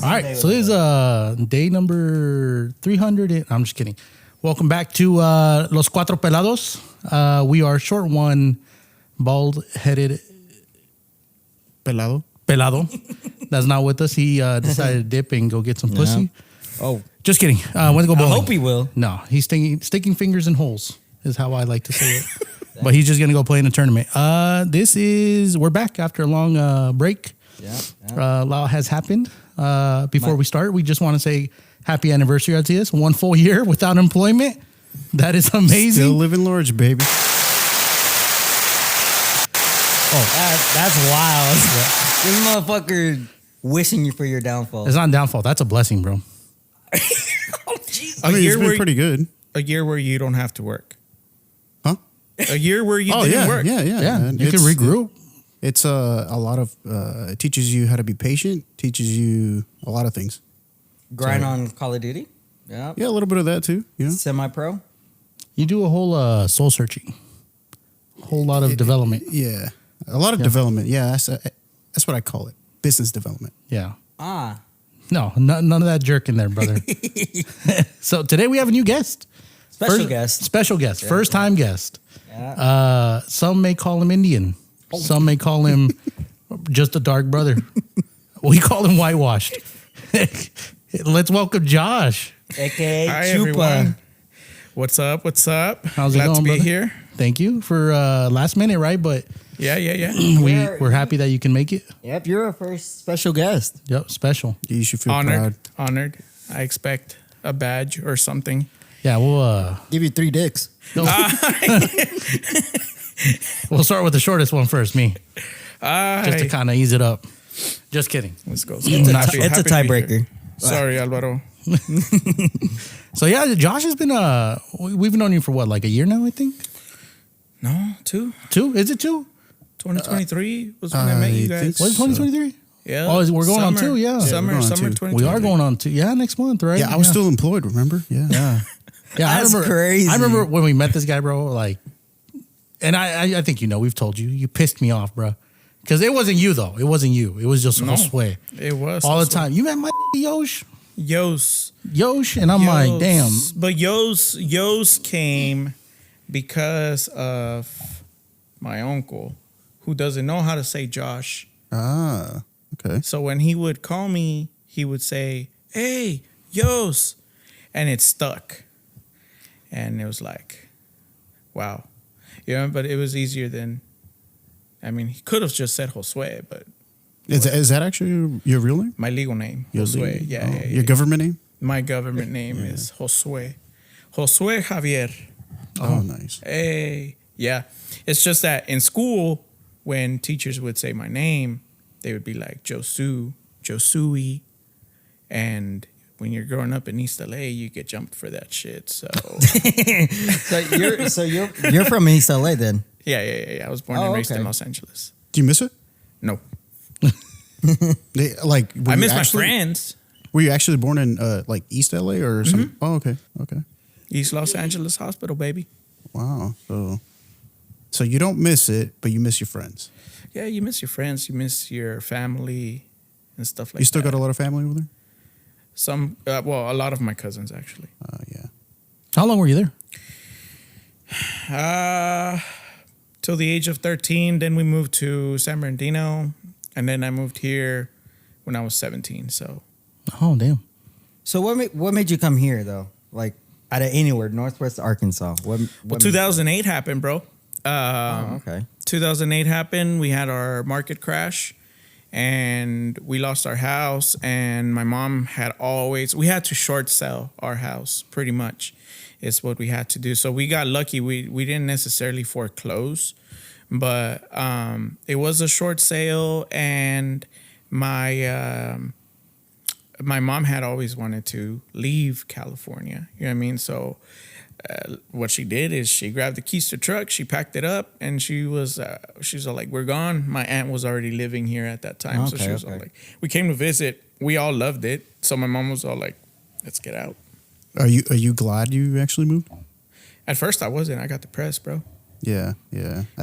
All right, so this is day number 300. I'm just kidding. Welcome back to Los Cuatro Pelados. We are short one, bald-headed Pelado. That's not with us. He decided to dip and go get some pussy. Oh, Just kidding. Went to go bowling. I hope he will. No, he's sticking fingers in holes is how I like to say it. But he's just going to go play in a tournament. We're back after a long break. Yeah. A lot has happened. Before we start, we just want to say happy anniversary, Altias. 1 full year without employment. That is amazing. Still living large, baby. Oh, that's wild. This motherfucker wishing you for your downfall. It's not a downfall. That's a blessing, bro. I mean, it's been pretty good. A year where you don't have to work. Huh? A year where you didn't work. Yeah. Man. You can regroup. It's a lot of, it teaches you how to be patient, teaches you a lot of things. Grind on Call of Duty. Yeah. Yeah, a little bit of that too. You know? Semi-pro. You do a whole soul searching. A whole lot of development. Yeah. A lot of development. Yeah, that's what I call it. Business development. Yeah. No, none of that jerk in there, brother. So today we have a new guest. Special guest. Special guest. Yeah. First time guest. Yeah. Some may call him Indian. Some may call him just a dark brother. We call him whitewashed. Let's welcome Josh. AKA Hi, Chupa. everyone. What's up? How's it Glad going, to be brother? here. Thank you for last minute, right? But Yeah. we're happy that you can make it. Yep, you're our first special guest. Yep, special. You should feel proud. Honored. I expect a badge or something. Yeah, we'll Give you 3 dicks. we'll start with the shortest one first, me. Just to kind of ease it up. Just kidding. Let's go. It's a tiebreaker. Sorry, Alvaro. So yeah, Josh has been we've known you for what, like a year now, I think? No, 2. 2? Is it 2? 2023 was when I met you I think guys. Was it 2023? Yeah. Oh, we're going on Summer. 2, yeah. Summer we're going on 2. 2023. We are going on 2. Yeah, next month, right? Yeah, I was still employed, remember? Yeah. Yeah. Yeah, That's I remember, crazy. I remember when we met this guy, bro, like, and I think we've told you, you pissed me off, bro. Because it wasn't you, though. It wasn't you. It was just Josue. It was. All the time. You met my Yosh? Yosh. And I'm like, damn. But Yos came because of my uncle, who doesn't know how to say Josh. Ah, okay. So when he would call me, he would say, "Hey, Yos," and it stuck. And it was like, wow. Yeah, but it was easier than, I mean, he could have just said Josue, but Is that actually your real name? my legal name, Your Josue. legal- Yeah, oh, yeah. Your government name? My government name is Josue. Josue Javier. Oh, nice. Hey. Yeah. It's just that in school, when teachers would say my name, they would be like Josui. And when you're growing up in East LA, you get jumped for that shit. So You're from East LA then. yeah. I was born and raised okay. in Los Angeles. Do you miss it? No. Were I you miss my actually- friends. Were you actually born in like East LA or something? Oh, okay. East Los Angeles Hospital, baby. Wow. So you don't miss it, but you miss your friends. Yeah, you miss your friends. You miss your family and stuff like that. You still got a lot of family over there? Some, a lot of my cousins, actually. Yeah. How long were you there? Till the age of 13. Then we moved to San Bernardino. And then I moved here when I was 17. So Oh, damn. So what made you come here though? Like out of anywhere, Northwest Arkansas. What 2008 happened, bro. okay. 2008 happened. We had our market crash and we lost our house. And my mom we had to short sell our house pretty much. It's what we had to do. So we got lucky. We didn't necessarily foreclose, but it was a short sale. And my mom had always wanted to leave California. You know what I mean? So what she did is she grabbed the keys to the truck, she packed it up, and she's all like, "We're gone." My aunt was already living here at that time, so she was all like, "We came to visit. We all loved it." So my mom was all like, "Let's get out." Are you glad you actually moved? At first, I wasn't. I got depressed, bro. Yeah.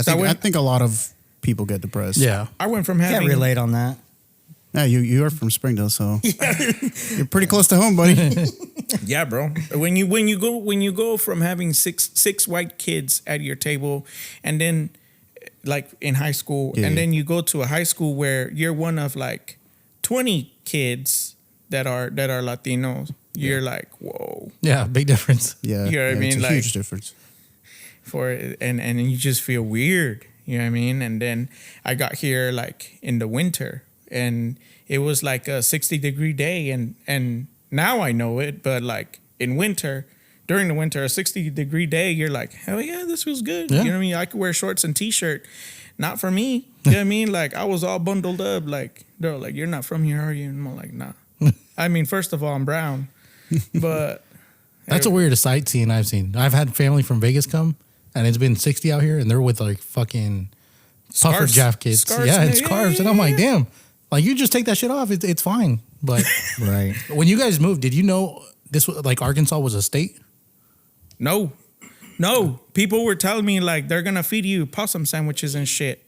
So I think a lot of people get depressed. Yeah. I went from Can't having relate on that. Yeah, you are from Springdale, so you're pretty close to home, buddy. Yeah, bro. When you go from having six white kids at your table, and then like in high school, Yeah. and then you go to a high school where you're one of like 20 kids that are Latinos, you're like, whoa. Yeah, big difference. Yeah, You know what I yeah, mean? It's a Like- huge difference. And you just feel weird, you know what I mean? And then I got here like in the winter, and it was like a 60-degree day, and now I know it, but like in winter, during the winter, a 60-degree day, you're like, hell yeah, this feels good. Yeah. You know what I mean? I could wear shorts and t-shirt. Not for me. You know what I mean? Like I was all bundled up. Like they're like, you're not from here, are you? And I'm like, nah. I mean, first of all, I'm brown, but That's the weirdest sightseeing I've seen. I've had family from Vegas come, and it's been 60 out here, and they're with like fucking puffer Scarves. jackets. Scarves, Yeah, yeah, it's yeah, scarves. yeah, And I'm like, yeah. damn. Like, you just take that shit off. It's fine. But Right. when you guys moved, did you know this was like Arkansas was a state? no. People were telling me like they're gonna feed you possum sandwiches and shit.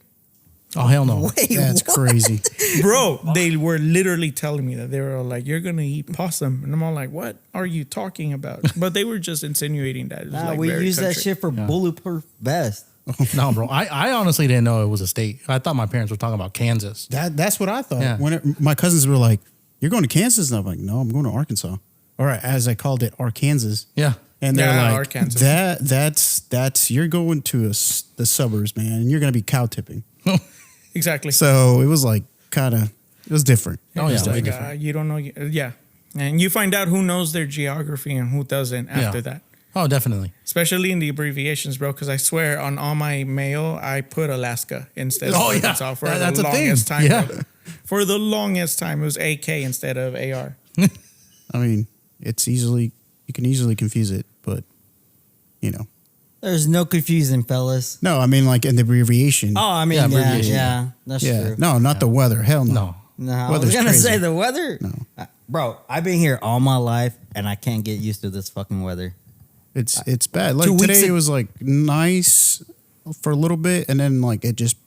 Oh, hell no. Wait, That's crazy. Bro, they were literally telling me that. They were all like, you're gonna eat possum. And I'm all like, what are you talking about? But they were just insinuating that. It was Nah, like we very use that country. shit for bulletproof vest. No, bro. I honestly didn't know it was a state. I thought my parents were talking about Kansas. That's what I thought. Yeah. My cousins were like, "You're going to Kansas?" And I'm like, "No, I'm going to Arkansas." Or as I called it, Arkansas. Yeah. And they're Yeah, like, Arkansas. that's you're going to the suburbs, man, and you're going to be cow tipping. Exactly. So it was like it was different. Oh, yeah. It's way like, different. you don't know. Yeah. And you find out who knows their geography and who doesn't after Yeah. that. Oh, definitely. Especially in the abbreviations, bro. Because I swear on all my mail, I put Alaska instead of Oh, yeah. Arkansas for That's the a thing. longest time. Yeah. Bro. For the longest time, it was AK instead of AR. I mean, you can easily confuse it, but you know, There's no confusing, fellas. no, I mean like in the abbreviation. Oh, I mean, Yeah, yeah, abbreviation. yeah, that's yeah, true. no, not the weather. Hell no. No. No, I Weather's was gonna crazy. say the weather. No. Bro, I've been here all my life, and I can't get used to this fucking weather. It's bad. Like 2 weeks today, ag- it was like nice for a little bit, and then like it just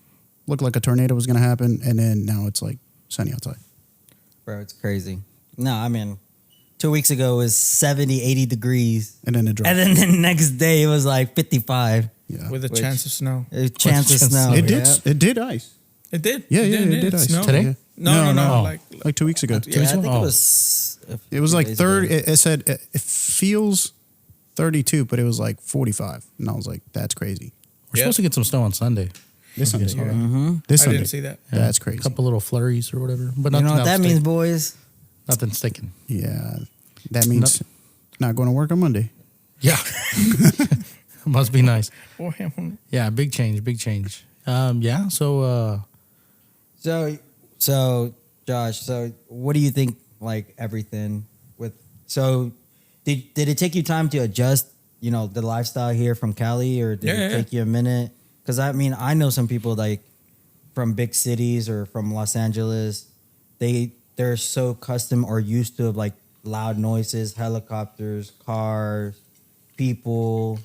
looked like a tornado was gonna happen, and then now it's like sunny outside. Bro, it's crazy. No, I mean, 2 weeks ago it was 70, 80 degrees. And then it dropped. And then the next day it was like 55. Yeah, With a Which- chance of snow. A chance of chance? snow. it did. Yeah. It did ice. It did. Yeah, it did ice snow. Today? Yeah. No. No. Like 2 weeks ago. Yeah, I think Oh. it was. a It few was like days 30. ago. It said it feels 32, but it was like 45, and I was like, that's crazy. We're Yeah. supposed to get some snow on Sunday. This Sunday, Yeah. yeah. This I Sunday. didn't see that. Yeah. That's crazy. A couple little flurries or whatever. But You nothing know what that else means, stick- boys? Nothing sticking. Yeah, that means not going to work on Monday. Yeah. Must be nice. Boy, Yeah, big change, big change. Yeah, so So Josh, so what do you think? Like everything with did it take you time to adjust? You know, the lifestyle here from Cali, or did Yeah, it yeah. take you a minute? Because I mean, I know some people like from big cities or from Los Angeles. They're so custom or used to like loud noises, helicopters, cars, people,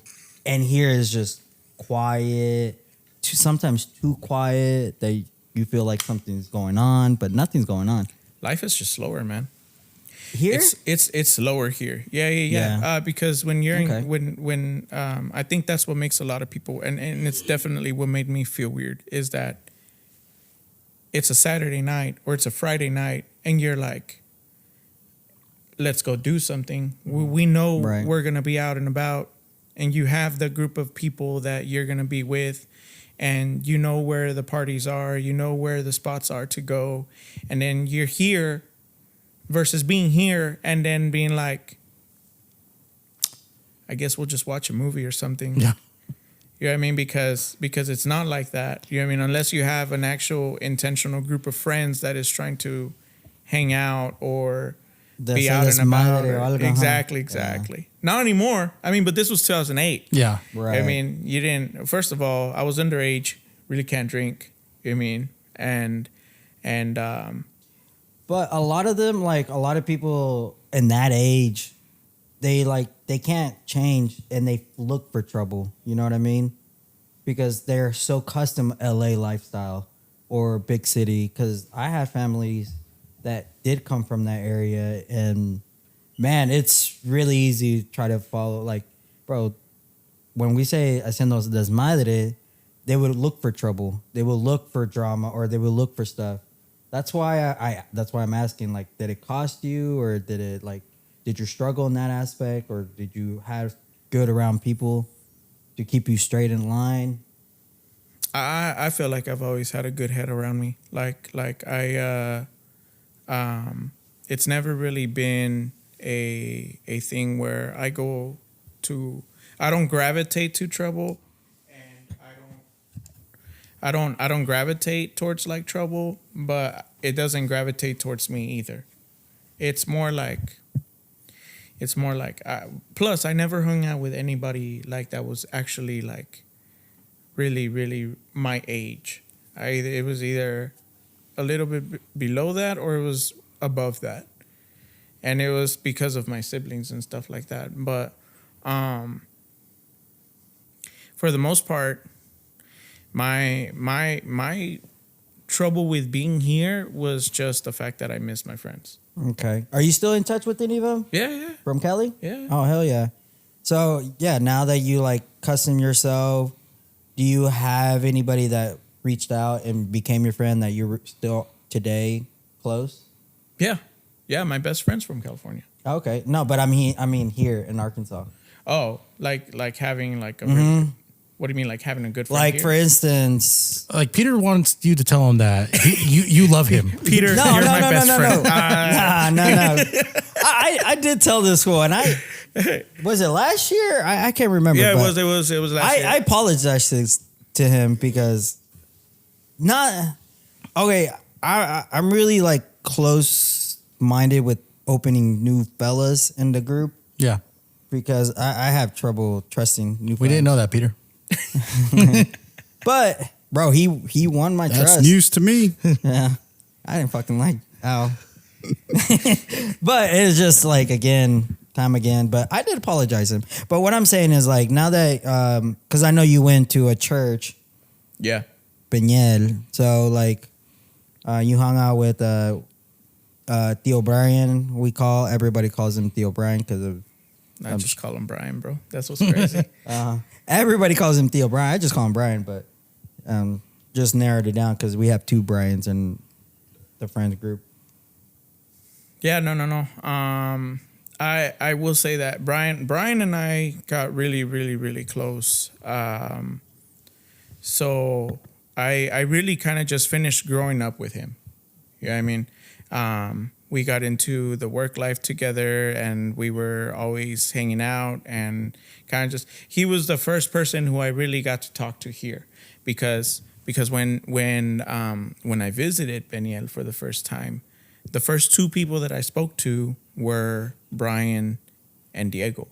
and here is just quiet. Sometimes too quiet that you feel like something's going on, but nothing's going on. life is just slower, man. Here, It's slower here. Yeah. Yeah. Because when you're Okay. when I think that's what makes a lot of people, and it's definitely what made me feel weird, is that it's a Saturday night or it's a Friday night, and you're like, let's go do something. We know Right. we're gonna be out and about, and you have the group of people that you're gonna be with, and you know where the parties are, you know where the spots are to go, and then you're here versus being here and then being like, I guess we'll just watch a movie or something. yeah. You know what I mean? Because it's not like that. You know what I mean? Unless you have an actual intentional group of friends that is trying to hang out or be out and about. Exactly. Not anymore. I mean, but this was 2008. Yeah. Right. I mean, you didn't. First of all, I was underage. Really can't drink. You know what I mean? And but a lot of them, like a lot of people in that age, they can't change and they look for trouble. You know what I mean? Because they're so custom LA lifestyle or big city. Because I have families that did come from that area, and man, it's really easy to try to follow. Like, bro, when we say haciendo desmadre, they would look for trouble, they will look for drama, or they will look for stuff. That's why that's why I'm asking. Like, did it cost you, or did you struggle in that aspect, or did you have good around people to keep you straight in line? I feel like I've always had a good head around me. It's never really been a thing where I don't gravitate to trouble, and I don't gravitate towards like trouble, but it doesn't gravitate towards me either. It's more like plus I never hung out with anybody like that was actually like really, really my age. It was either a little bit below that or it was above that. And it was because of my siblings and stuff like that. But for the most part, my trouble with being here was just the fact that I missed my friends. Okay. Are you still in touch with any of them? Yeah. From Cali? Yeah. Oh, hell yeah. So, yeah, now that you like custom yourself, do you have anybody that reached out and became your friend that you're still today close? Yeah. Yeah, my best friend's from California. Okay. No, but I mean here in Arkansas. Oh, like having like a really, what do you mean, like having a good friend Like, here? for instance... Like Peter wants you to tell him that you love him. Peter, No, you're no, my no, best no, friend. no. No. I did tell this fool, and was it last year? I can't remember. Yeah, but it was last year. I apologize to him because I'm really like close minded with opening new fellas in the group Yeah. because I have trouble trusting new. We didn't know that, Peter. But bro, he won my That's trust. news to me. Yeah, I didn't fucking like Al. But it's just like time again. But I did apologize him. But what I'm saying is like now that because I know you went to a church, Yeah. Peñel, so like you hung out with Theo Brian. Everybody calls him Theo Brian because of I just call him Brian, bro. That's what's crazy. everybody calls him Theo Brian. I just call him Brian, but just narrowed it down because we have two Brians in the friends group. Yeah, no. I will say that Brian and I got really, really, really close. So I really kind of just finished growing up with him. You know what I mean? We got into the work life together and we were always hanging out and kind of just, he was the first person who I really got to talk to here because when I visited Peñel for the first time, the first two people that I spoke to were Brian and Diego.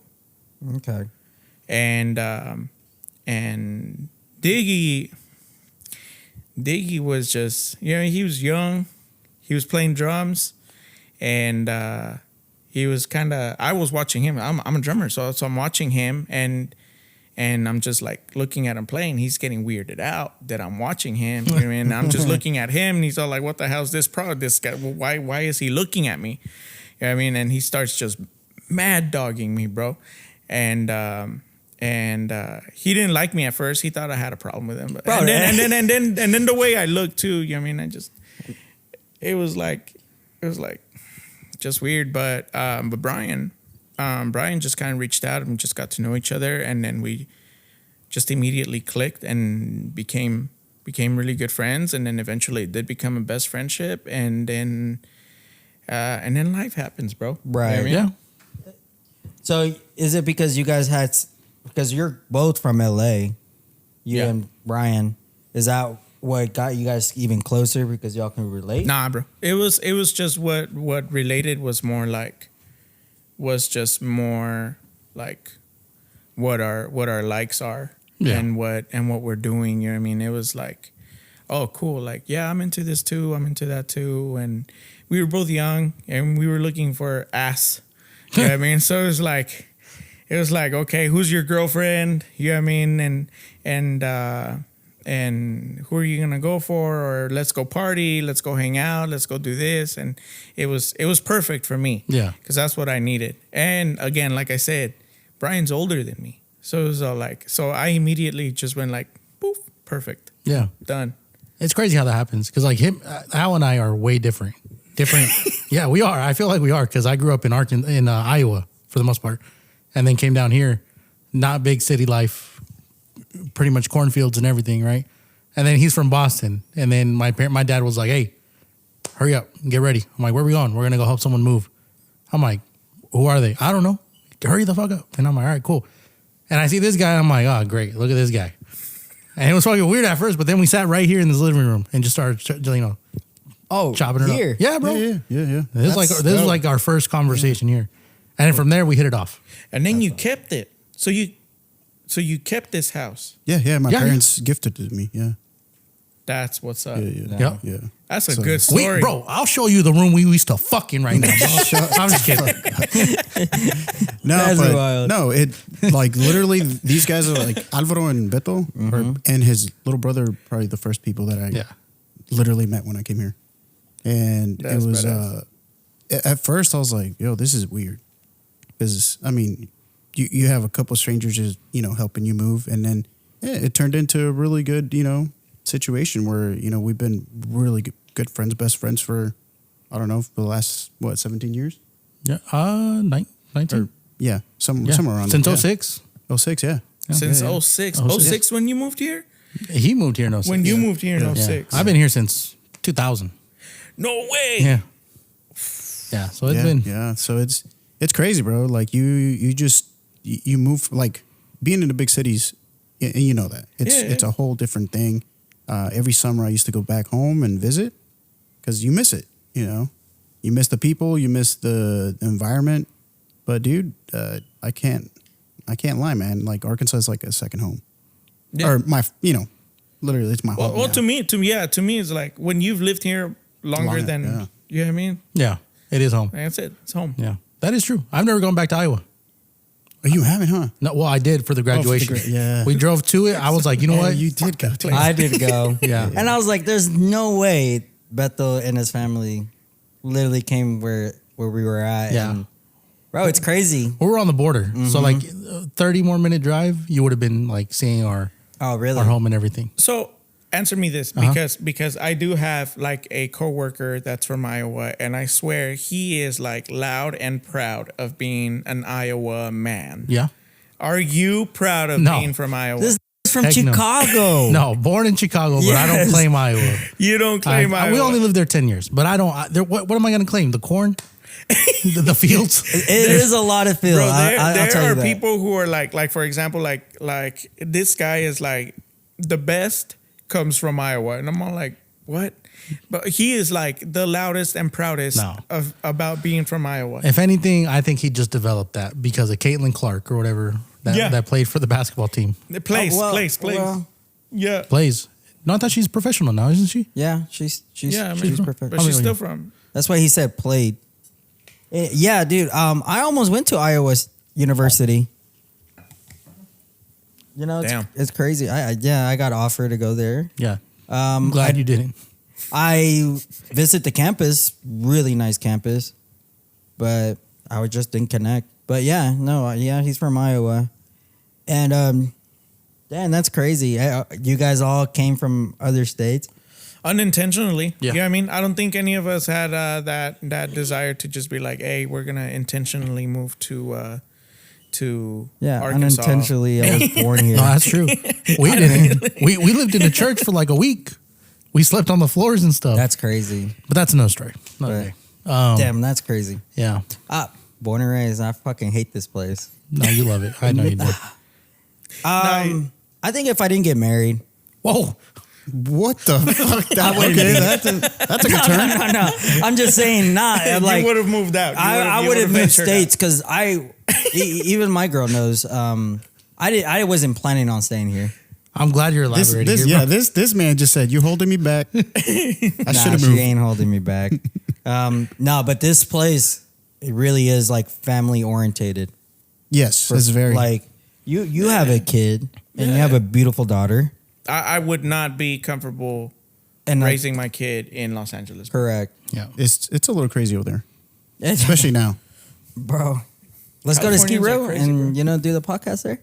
Okay. And Diggy was just, he was young. He was playing drums, and he was I was watching him. I'm a drummer, so I'm watching him, and I'm just like looking at him playing. He's getting weirded out that I'm watching him. You know what I mean? I'm just looking at him, and he's all like, "What the hell's this this guy? Why is he looking at me?" You know what I mean? And he starts just mad dogging me, bro, and he didn't like me at first. He thought I had a problem with him, but Bro, and then the way I looked too. You know what I mean? It was like just weird, but Brian just kind of reached out and just got to know each other, and then we just immediately clicked and became really good friends, and then eventually it did become a best friendship, and then life happens, bro. Right. You know what I mean? Yeah. So is it because you guys because you're both from LA, you Yeah. and Brian, is that what got you guys even closer because y'all can relate? Nah, bro. It was just what related was just more like what our likes are. Yeah. and what we're doing. You know what I mean? It was like, oh, cool. Like, yeah, I'm into this too. I'm into that too. And we were both young and we were looking for ass. You know what I mean? So it was like, okay, who's your girlfriend? You know what I mean? and who are you gonna go for? Or let's go party, let's go hang out, let's go do this. And it was perfect for me. Yeah. Because that's what I needed. And again, like I said, Brian's older than me. So it was all like, so I immediately just went like, poof, perfect, Yeah. done. It's crazy how that happens because like him, Al and I are way different. Yeah, we are. I feel like we are because I grew up in Iowa for the most part, and then came down here, not big city life, pretty much cornfields and everything, right? And then he's from Boston, and then my dad was like, "Hey, hurry up, get ready." I'm like, "Where are we going? We're gonna go help someone move." I'm like, "Who are they?" "I don't know." "Hurry the fuck up!" And I'm like, "All right, cool." And I see this guy, I'm like, "Oh, great! Look at this guy." And it was fucking weird at first, but then we sat right here in this living room and just started, chopping it here. up. Yeah, bro. Yeah. This was like our first conversation here, and then from there we hit it off. And then you kept it. So you kept this house. Yeah. My Yeah, parents gifted it to me. Yeah. That's what's up. Yep. Yeah. That's a So- good story. Wait, bro, I'll show you the room we used to fucking right now. I'm just kidding. No, That's but wild. no, it like literally these guys are like Alvaro and Beto and his little brother, probably the first people that I Yeah. literally met when I came here. And That's it was badass. at first I was like, yo, this is weird. Because I mean, you have a couple strangers just, helping you move, and then it turned into a really good, situation where, we've been really good friends, best friends for I don't know, for the last 17 years? Yeah, 19. Or yeah, Yeah. somewhere around Since there. 06. 06, yeah. Since Yeah, yeah. 06. 06. 06 when you moved here? He moved here in 06. When you moved here in Yeah. 06. I've been here since 2000. No way. Yeah. Yeah, so it's been. Yeah, so it's crazy, bro. Like you just you move, like being in the big cities, and you know that it's a whole different thing. Every summer I used to go back home and visit because you miss it. You miss the people, you miss the environment. But dude, I can't lie, man. Like Arkansas is like a second home, Yeah. or my literally it's my Well, home. well now. to me, it's like when you've lived here longer than, yeah. you know what I mean? Yeah, it is home. That's it. It's home. Yeah, that is true. I've never gone back to Iowa. Oh, you haven't, huh? No, well, I did for the graduation. yeah. We drove to it. I was like, you know Oh, what? you did go to I did go. Yeah. And I was like, there's no way Beto and his family literally came where we were at. Yeah. And, bro, it's crazy. We were on the border, so like 30 more minute drive, you would have been like seeing our Oh, really? home and everything. So answer me this, because I do have like a coworker that's from Iowa, and I swear he is like loud and proud of being an Iowa man. Yeah. Are you proud of No. being from Iowa? This is from Heck no. Chicago. No, born in Chicago, but I don't Yes. claim Iowa. You don't claim Iowa. We only lived there 10 years, but I don't. What am I going to claim? The corn, the fields. It is a lot of feel. Bro, I'll there tell you are that. people who are like for example, like this guy is like the best comes from Iowa, and I'm all like, what? But he is like the loudest and proudest No. about being from Iowa. If anything, I think he just developed that because of Caitlin Clark or whatever that played for the basketball team. Place. Well, Yeah, Plays. No, I thought she's professional now, isn't she? yeah, she's yeah, I she's mean, perfect. but she's still from. That's why he said played. Yeah, dude. I almost went to Iowa University. You know, Damn. it's crazy. I got offered to go there. Yeah. I'm glad you didn't. I visit the campus, really nice campus, but I just didn't connect. But yeah, no, yeah, he's from Iowa, and damn, that's crazy. You guys all came from other states. Unintentionally. Yeah. You know what I mean? I don't think any of us had that desire to just be like, hey, we're gonna intentionally move to Yeah, Arkansas. unintentionally, I was born here. No, that's true. We didn't. We lived in a church for like a week. We slept on the floors and stuff. That's crazy. But that's another story. Another Right. day. Damn, that's crazy. Yeah. Born and raised, I fucking hate this place. No, you love it. I know you do. I think if I didn't get married, Whoa. What the fuck? That's a good turn. no, I'm just saying, like you would have moved out. I would have moved states because even my girl knows. I wasn't planning on staying here. I'm glad you're elaborating here, bro. This man just said you're holding me back. I should have She moved. ain't holding me back. No, but this place, it really is like family orientated. Yes, it's very Like you have a kid and you have a beautiful daughter. I would not be comfortable And raising my kid in Los Angeles. correct, Yeah, it's a little crazy over there, It's- especially now. bro. Let's go to Ski Californians are Row crazy, and bro. do the podcast there.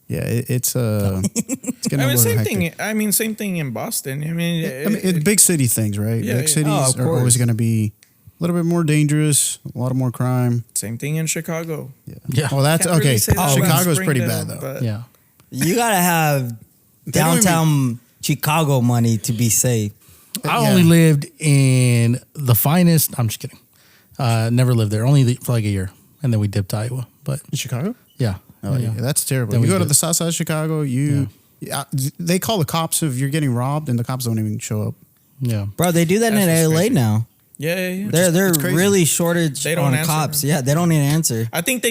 Yeah, it's getting I a mean, little same hectic. thing. Same thing in Boston. I mean, It's big city things, right? Yeah, Big yeah. cities Oh, of are always course. going to be a little bit more dangerous, a lot of more crime. same thing in Chicago. Yeah. Well, that's Can't really okay. say that about Chicago's pretty Springdale, bad though. but- Yeah. You gotta have They don't even- downtown Chicago money to be safe. I Yeah. only lived in the finest. I'm just kidding. Never lived there. Only for like a year, and then we dipped to Iowa. But In Chicago? yeah, Oh, yeah. That's terrible. Then You we go to did. the south side of Chicago, they call the cops if you're getting robbed, and the cops don't even show up. yeah. Bro, they do that That's in what's LA crazy. now. Yeah. They're it's crazy. really shortage They don't on answer. cops. Yeah, they don't even answer. I think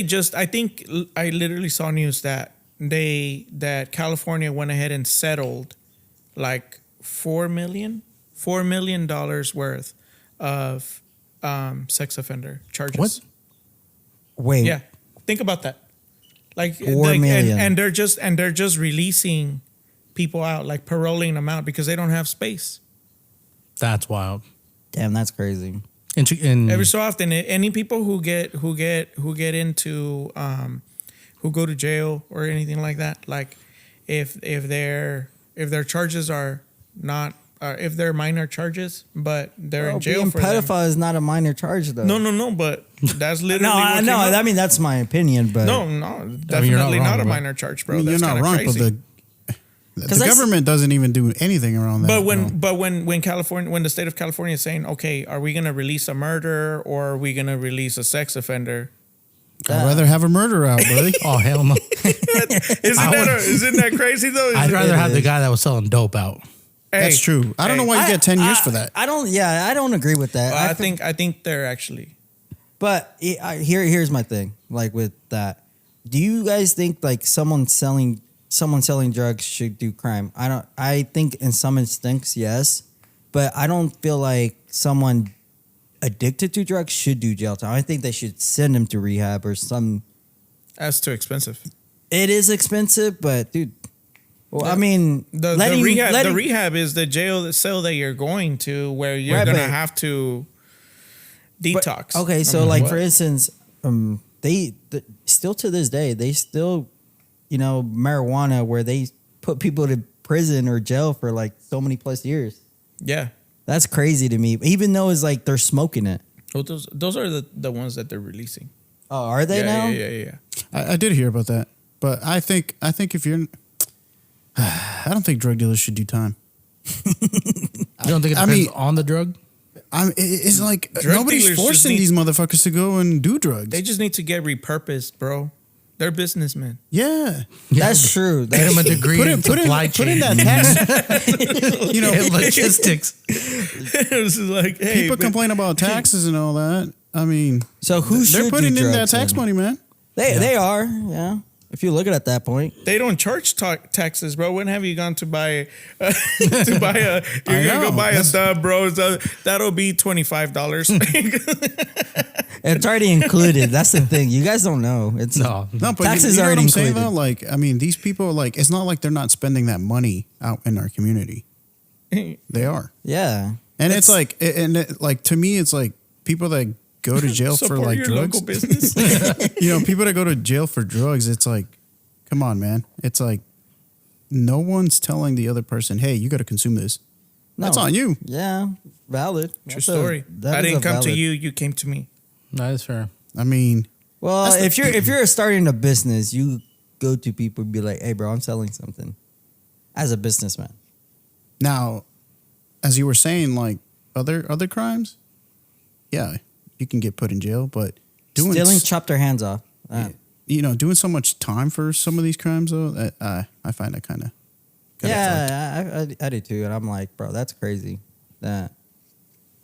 I literally saw news that that California went ahead and settled like $4 million worth of sex offender charges. What? Wait, Yeah, think about that. Like, 4 like, million. and they're just releasing people out, like paroling them out because they don't have space. That's wild. damn, that's crazy. In Every so often, any people who go to jail or anything like that, like if their charges are not if they're minor charges, but they're Bro, in jail being for them. pedophile is not a minor charge, though. No, but that's literally no, I what know. came up. I mean, that's my opinion, but No, definitely you're not not, wrong, a bro. minor charge, I bro. mean, That's you're not kinda wrong, crazy. but the 'Cause I s- government doesn't even do anything around that. But when California, when the state of California is saying, okay, are we going to release a murderer or are we going to release a sex offender? I'd rather have a murder out, buddy. oh hell no! Isn't that crazy though? I'd rather It have the is. guy that was selling dope out. That's true. I don't know why you get 10 years for that. I don't. Yeah, I don't agree with that. Well, I think, I think they're actually. but here's my thing. Like with that, do you guys think like someone selling drugs should do crime? I don't. I think in some instances, yes, but I don't feel like someone addicted to drugs should do jail time. I think they should send them to rehab or some. That's too expensive. It is expensive, but dude. Well, I mean, The rehab is the cell that you're going to where you're Right, gonna but- have to But- detox. okay, so I mean, like what? for instance, still to this day, they still, marijuana where they put people to prison or jail for like so many plus years. Yeah. That's crazy to me. Even though it's like they're smoking it. Well, those are the ones that they're releasing. Oh, are they now? Yeah. I did hear about that, but I think if you're, I don't think drug dealers should do time. You don't think it I depends mean- on the drug? It's like Drug nobody's dealers just forcing need- these motherfuckers to go and do drugs. They just need to get repurposed, bro. They're businessmen. Yeah, That's true. Get him a degree in supply put in chain that tax. and logistics. It's like, hey, People but- complain about taxes and all that. I mean, So who should they're putting do in that drugs tax then? money, man. They are, yeah. If you look at it at that point. They don't charge taxes, bro. When have you gone to buy to buy a? You're I gonna know. go buy a stub, bro. So that'll be $25. It's already included. That's the thing. You guys don't know. It's No. No, but taxes you know already what I'm saying included. though. Like, I mean, these people, like, it's not like they're not spending that money out in our community. They are, Yeah. and it's like, like to me, it's like people that go to jail for Support like your drugs. local business. People that go to jail for drugs, it's like, come on, man. It's like no one's telling the other person, hey, you got to consume this. No. That's on you. Yeah. Valid. True That's story. that I is didn't come to valid- you. You came to me. That is fair. I mean, Well, That's the- if you're starting a business, you go to people and be like, "Hey, bro, I'm selling something." As a businessman, now, as you were saying, like other crimes, yeah, you can get put in jail, but doing stealing, chop their hands off. doing so much time for some of these crimes though, I find that kind of Yeah, I do too, and I'm like, bro, that's crazy. That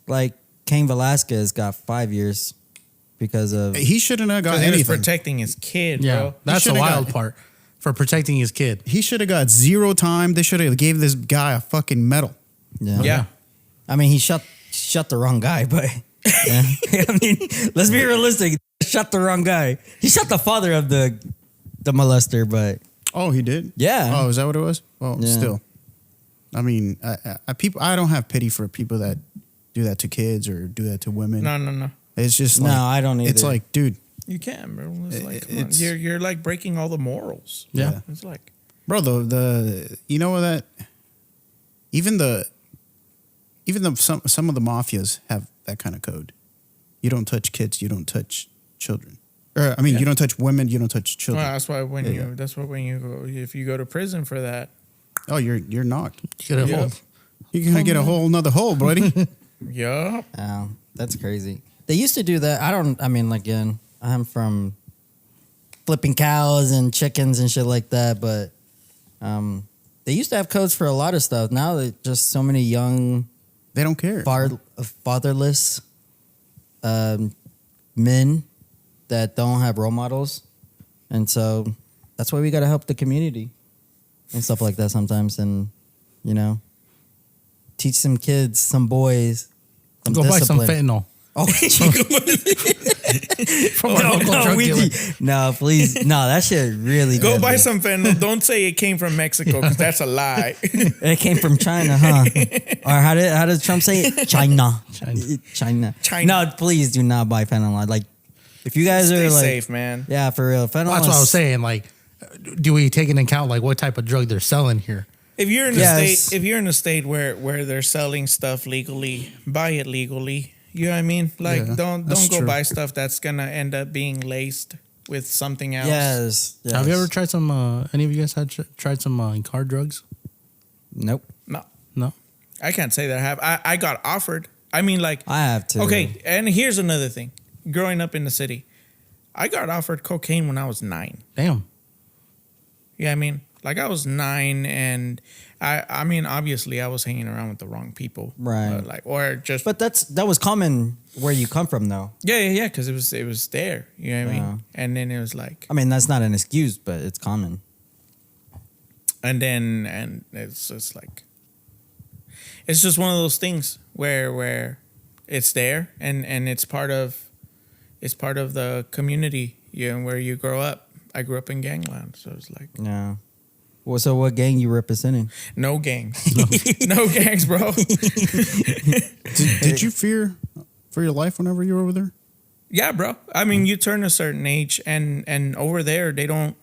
like Cain Velasquez got 5 years because of he shouldn't have got Because he was anything. protecting his kid, Yeah, bro. that's the should've wild got- part for protecting his kid. He should have got 0 time. They should have gave this guy a fucking medal. Yeah. I mean, he shot the wrong guy, but yeah. I mean, let's be realistic. He shot the wrong guy. He shot the father of the molester, but Oh, he did. Yeah. Oh, is that what it was? Well, Yeah. still. I mean, I don't have pity for people that do that to kids or do that to women. No. It's just No, like, I don't It's either. like, dude, You can, bro. It's like, come on. It's- You're like breaking all the morals. Yeah. It's like, bro, the you know what that even some of the mafias have that kind of code. You don't touch kids. You don't touch children. Or I mean, you don't touch women. You don't touch well, children. that's why when Yeah, when you go, if you go to prison for that, Oh, you're knocked. Get a Yep. hold. You're gonna get a whole another hole, buddy. yeah, Oh, that's crazy. They used to do that. I mean, again, I'm from flipping cows and chickens and shit like that, but they used to have codes for a lot of stuff. Now they're just so many young They don't care. fatherless men that don't have role models, and so that's why we got to help the community and stuff like that sometimes, and teach some kids, some boys, some Go buy some discipline. fentanyl Oh, from our local drug dealer. no, please, no, that shit really. go deadly. buy some fentanyl. Don't say it came from Mexico because that's a lie. It came from China, huh? Or how does Trump say it? China. China. China. No, please do not buy fentanyl. Like, if you guys Stay are like, safe, man. yeah, for real, fentanyl. Well, that's what I was is- saying. Like, do we take into account like what type of drug they're selling here? If you're in a Yes. state, if you're in a state where they're selling stuff legally, buy it legally. You know what I mean? Like, Yeah, don't that's go true. buy stuff that's gonna end up being laced with something else. Yes. Have you ever tried some? Any of you guys had tried some car drugs? Nope. No, No. I can't say that I have. I got offered. I mean, like, I have to. okay. And here's another thing. Growing up in the city, I got offered cocaine when I was 9. Damn. Yeah, I mean, like I was 9, and I mean, obviously, I was hanging around with the wrong people, Right. like, or just, But that was common where you come from, though. yeah, because it was there. You know what I Yeah. mean? And then it was like, I mean, that's not an excuse, but it's common. and it's just like, it's just one of those things where it's there, and it's part of the community, where you grow up. I grew up in gangland, so it's like Yeah. Well, so what gang you representing? no gangs, no gangs, bro. Did you fear for your life whenever you were over there? Yeah, bro. I mean, you turn a certain age, and over there they don't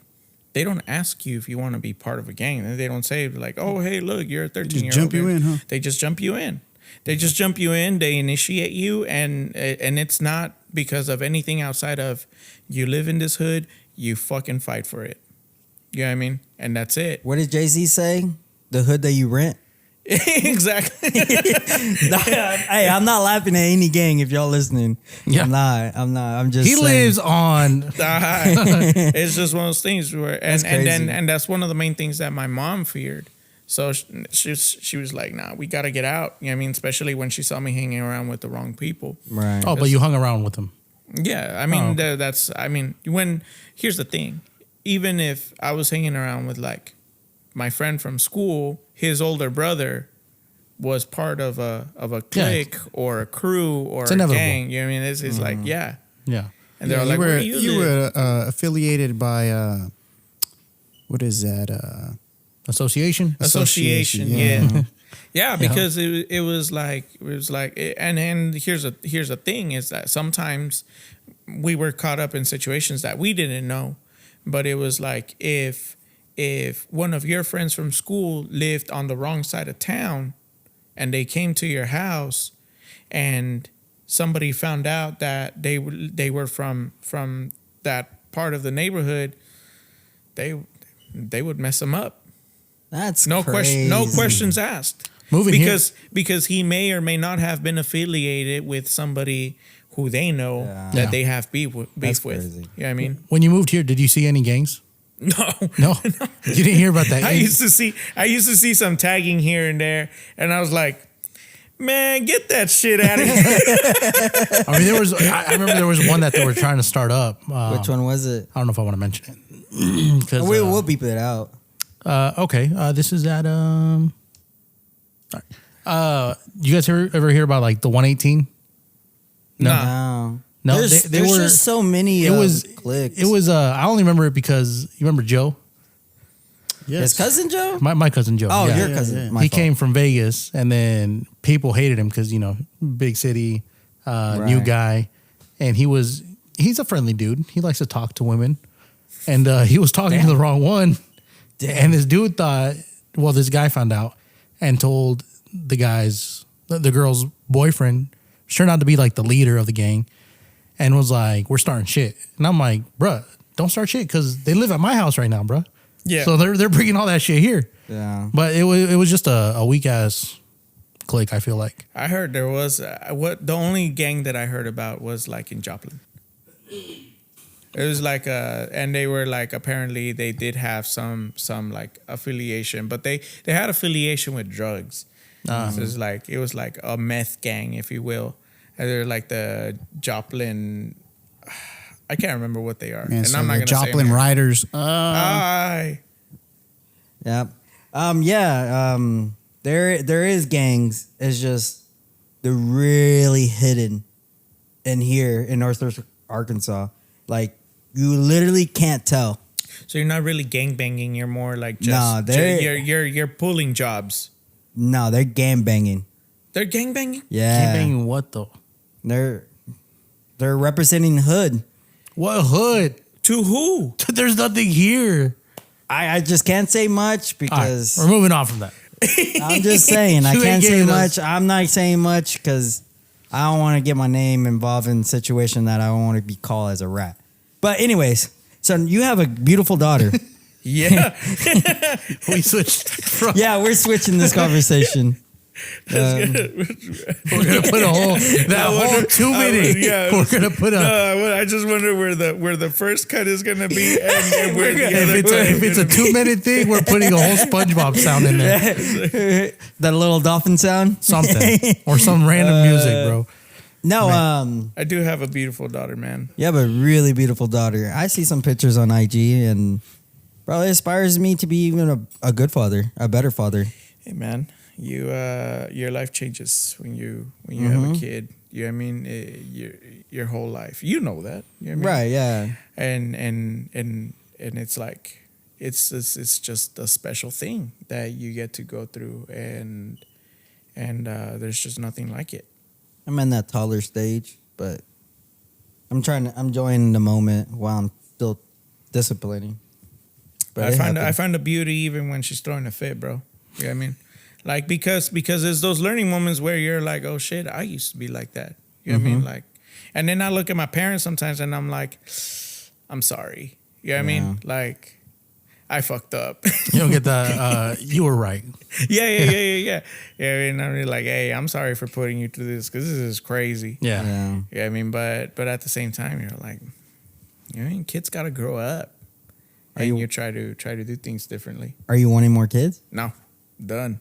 ask you if you want to be part of a gang. They don't say like, "Oh, hey, look, you're a 13-year-old." jump you in, huh? They just jump you in. They just jump you in. They initiate you, and it's not because of anything outside of you live in this hood. You fucking fight for it. You know what I mean? And that's it. What did Jay-Z say? The hood that you rent. Exactly. Hey, I'm not laughing at any gang if y'all listening. Yeah. I'm not. I'm just He saying. lives on. It's just one of those things where, That's crazy. and that's one of the main things that my mom feared. So she was like, "Nah, we got to get out." You know what I mean? Especially when she saw me hanging around with the wrong people. Right. Oh, but you hung around with him. Yeah, I mean Oh, okay. that's. I mean, here's the thing, even if I was hanging around with like my friend from school, his older brother was part of a clique or a crew or It's a inevitable. gang. You know what I mean? It's like yeah, Yeah. and they're Yeah, like, you were "Where do you live?" affiliated by what is that? Association. Association, Association, yeah. Yeah, because it was like and here's a thing is that sometimes we were caught up in situations that we didn't know, but it was like if one of your friends from school lived on the wrong side of town and they came to your house and somebody found out that they were from that part of the neighborhood, they would mess them up. That's No crazy. no questions asked. Moving because he may or may not have been affiliated with somebody who they know Yeah. that Yeah. they have beef with. That's You know crazy. what I mean? When you moved here, did you see any gangs? No. No. You didn't hear about that. I used to see some tagging here and there, and I was like, man, get that shit out of here. I mean, there was. I remember there was one that they were trying to start up. Which one was it? I don't know if I want to mention it. 'Cause, We'll beep it out. okay. This is at all right. You guys ever hear about like the 118? No. Nah. No. No, There's, they there's were- just so many It was. clicks. It was. I only remember it because you remember Joe. His cousin Joe? My cousin Joe. Oh, yeah. your cousin. yeah. My He fault. came from Vegas, and then people hated him because big city, new Right. guy, and he's a friendly dude. He likes to talk to women, and he was talking to the wrong one, and this dude thought, well, this guy found out and told the girl's boyfriend, turned out to be like the leader of the gang, and was like, we're starting shit, and I'm like, bruh, don't start shit because they live at my house right now, bruh. Yeah. So they're bringing all that shit here. Yeah. But it was just a weak ass clique. I feel like I heard there was the only gang that I heard about was like in Joplin. It was like and they were like, apparently they did have some like affiliation, but they had affiliation with drugs. So it was like a meth gang, if you will. And they're like the Joplin. I can't remember what they are, Man, and so I'm not the gonna say Joplin them. Riders. Aye. Yep. There is gangs. It's just they're really hidden in here in Northwest Arkansas. Like you literally can't tell. So you're not really gang banging. You're more like just Nah, they're- you're pulling jobs. No, they're gang banging. They're gang banging. Yeah. banging what though? They're representing hood. What hood? To who? There's nothing here. I just can't say much All right, because we're moving on from that. I'm just saying I You ain't can't say giving us- much. I'm not saying much because I don't want to get my name involved in a situation that I don't want to be called as a rat. But anyways, so you have a beautiful daughter. Yeah. We switched from. Yeah, we're switching this conversation. We're gonna put a whole whole 2 minute. yeah. We're gonna put a. I just wonder where the first cut is gonna be, and where the other If it's a 2 minute thing, we're putting a whole SpongeBob sound in there, That little dolphin sound. something or some random music, bro. No, I do have a beautiful daughter, man. you have a really beautiful daughter. I see some pictures on IG, and bro, it inspires me to be even a good father, a better father. Hey, man, your life changes when you have a kid. You know what I mean? Your whole life. You know that. You know what I mean? Right? Yeah. And it's like it's just a special thing that you get to go through, and there's just nothing like it. I'm in that toddler stage, but I'm enjoying the moment while I'm still disciplining. But I it find happens. a beauty even when she's throwing a fit, bro. You know what I mean? Like because there's those learning moments where you're like, oh shit, I used to be like that. You know what I mean? Like, and then I look at my parents sometimes and I'm like, I'm sorry. You know what I mean? Like, I fucked up. You don't get the. You were right. Yeah. Yeah, I mean, I'm really like, hey, I'm sorry for putting you through this because this is crazy. Yeah. Yeah. Yeah, I mean, but at the same time, you're like, you know, kids got to grow up, and you try to do things differently. Are you wanting more kids? No, done.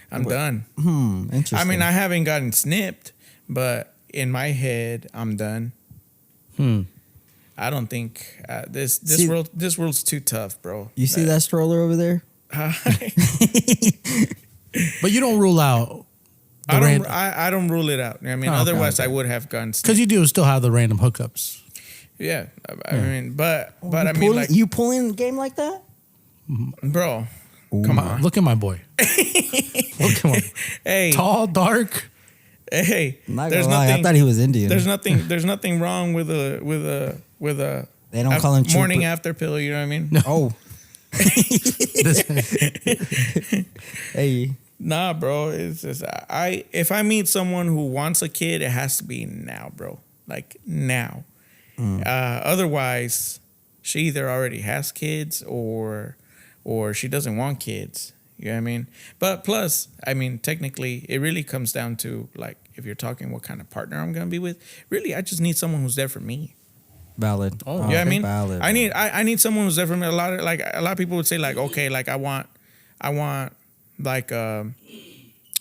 I'm done. Interesting. I mean, I haven't gotten snipped, but in my head, I'm done. I don't think this See- world's too tough, bro. you see that stroller over there? But you don't rule out I don't rule it out. I mean, Oh, okay, otherwise I would have gotten snipped. because you do still have the random hookups. Yeah, I mean, but I mean, Pulling- like, you pulling the game like that? bro, come on. Look at my boy. Look at him. Hey, Tall, dark. hey. I'm not There's gonna lie, I nothing. thought he was Indian. There's nothing wrong with a They don't call him morning Chupa- after pill. You know what I mean? Oh, This- hey. Nah, bro. It's just if I meet someone who wants a kid, it has to be now, bro. Like now. Otherwise, she either already has kids or she doesn't want kids. You know what I mean? But plus, I mean, technically, it really comes down to like if you're talking what kind of partner I'm gonna be with. Really, I just need someone who's there for me. Valid. Oh, You know what I mean? Valid. I need someone who's there for me. A lot of people would say like, okay, like I want like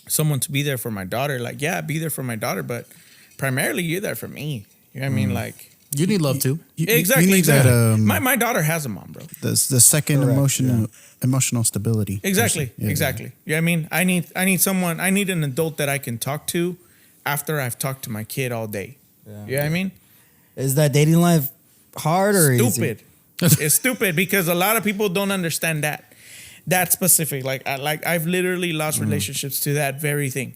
someone to be there for my daughter. Like, yeah, be there for my daughter, but primarily you're there for me. You know what I mean? Like you need love too. exactly. You need exactly. that. My daughter has a mom, bro. The second Correct, emotional stability. Exactly. Yeah. Exactly. You know what I mean? I need someone. I need an adult that I can talk to after I've talked to my kid all day. Yeah. You know what I mean? Is that dating life hard or easy? Stupid. It's stupid because a lot of people don't understand that. that specific. Like I've literally lost relationships to that very thing.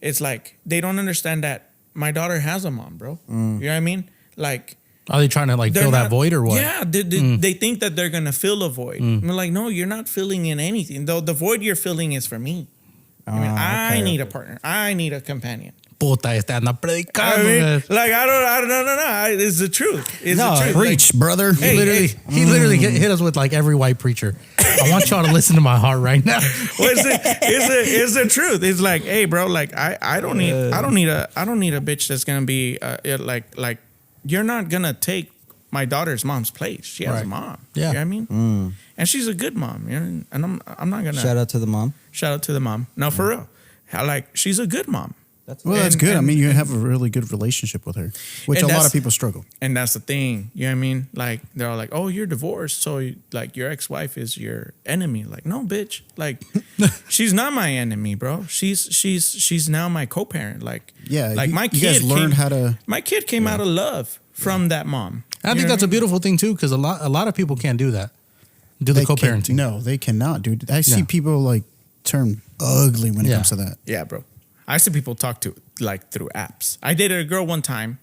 It's like they don't understand that my daughter has a mom, bro. You know what I mean? Like, Are they trying to like they're fill that not- void or what? Yeah, they think that they're gonna fill a void. I'm like, no, you're not filling in anything. Though the void you're filling is for me. I mean, I need a partner. I need a companion. Puta, está anda I predicando. mean, man. like I don't know. It's the truth. It's No, the truth. Preach, brother. Hey, He literally hit us with like every white preacher. I want y'all to listen to my heart right now. It's the truth. It's like, hey, bro, like I don't need a bitch that's gonna be like you're not gonna take my daughter's mom's place. She has a Right. mom. Yeah. You know what I mean? And she's a good mom. You know? And I'm not gonna Shout out to the mom. shout out to the mom. No, for real. Like she's a good mom. Well, that's And- good. I and- mean, you have a really good relationship with her, which And a lot that's- of people struggle. And that's the thing. You know what I mean? Like they're all like, "Oh, you're divorced, so like your ex-wife is your enemy." Like, no, bitch. Like, she's not my enemy, bro. She's now my co-parent. Like, Yeah, like my you kid guys learned how to. My kid came out of love from that mom. I think that's a beautiful thing too, because a lot of people can't do that. Do the they co-parenting. can- No, they cannot, dude. I see Yeah. people like turn ugly when it Yeah. comes to that. Yeah, bro. I see people talk to like through apps. I dated a girl one time,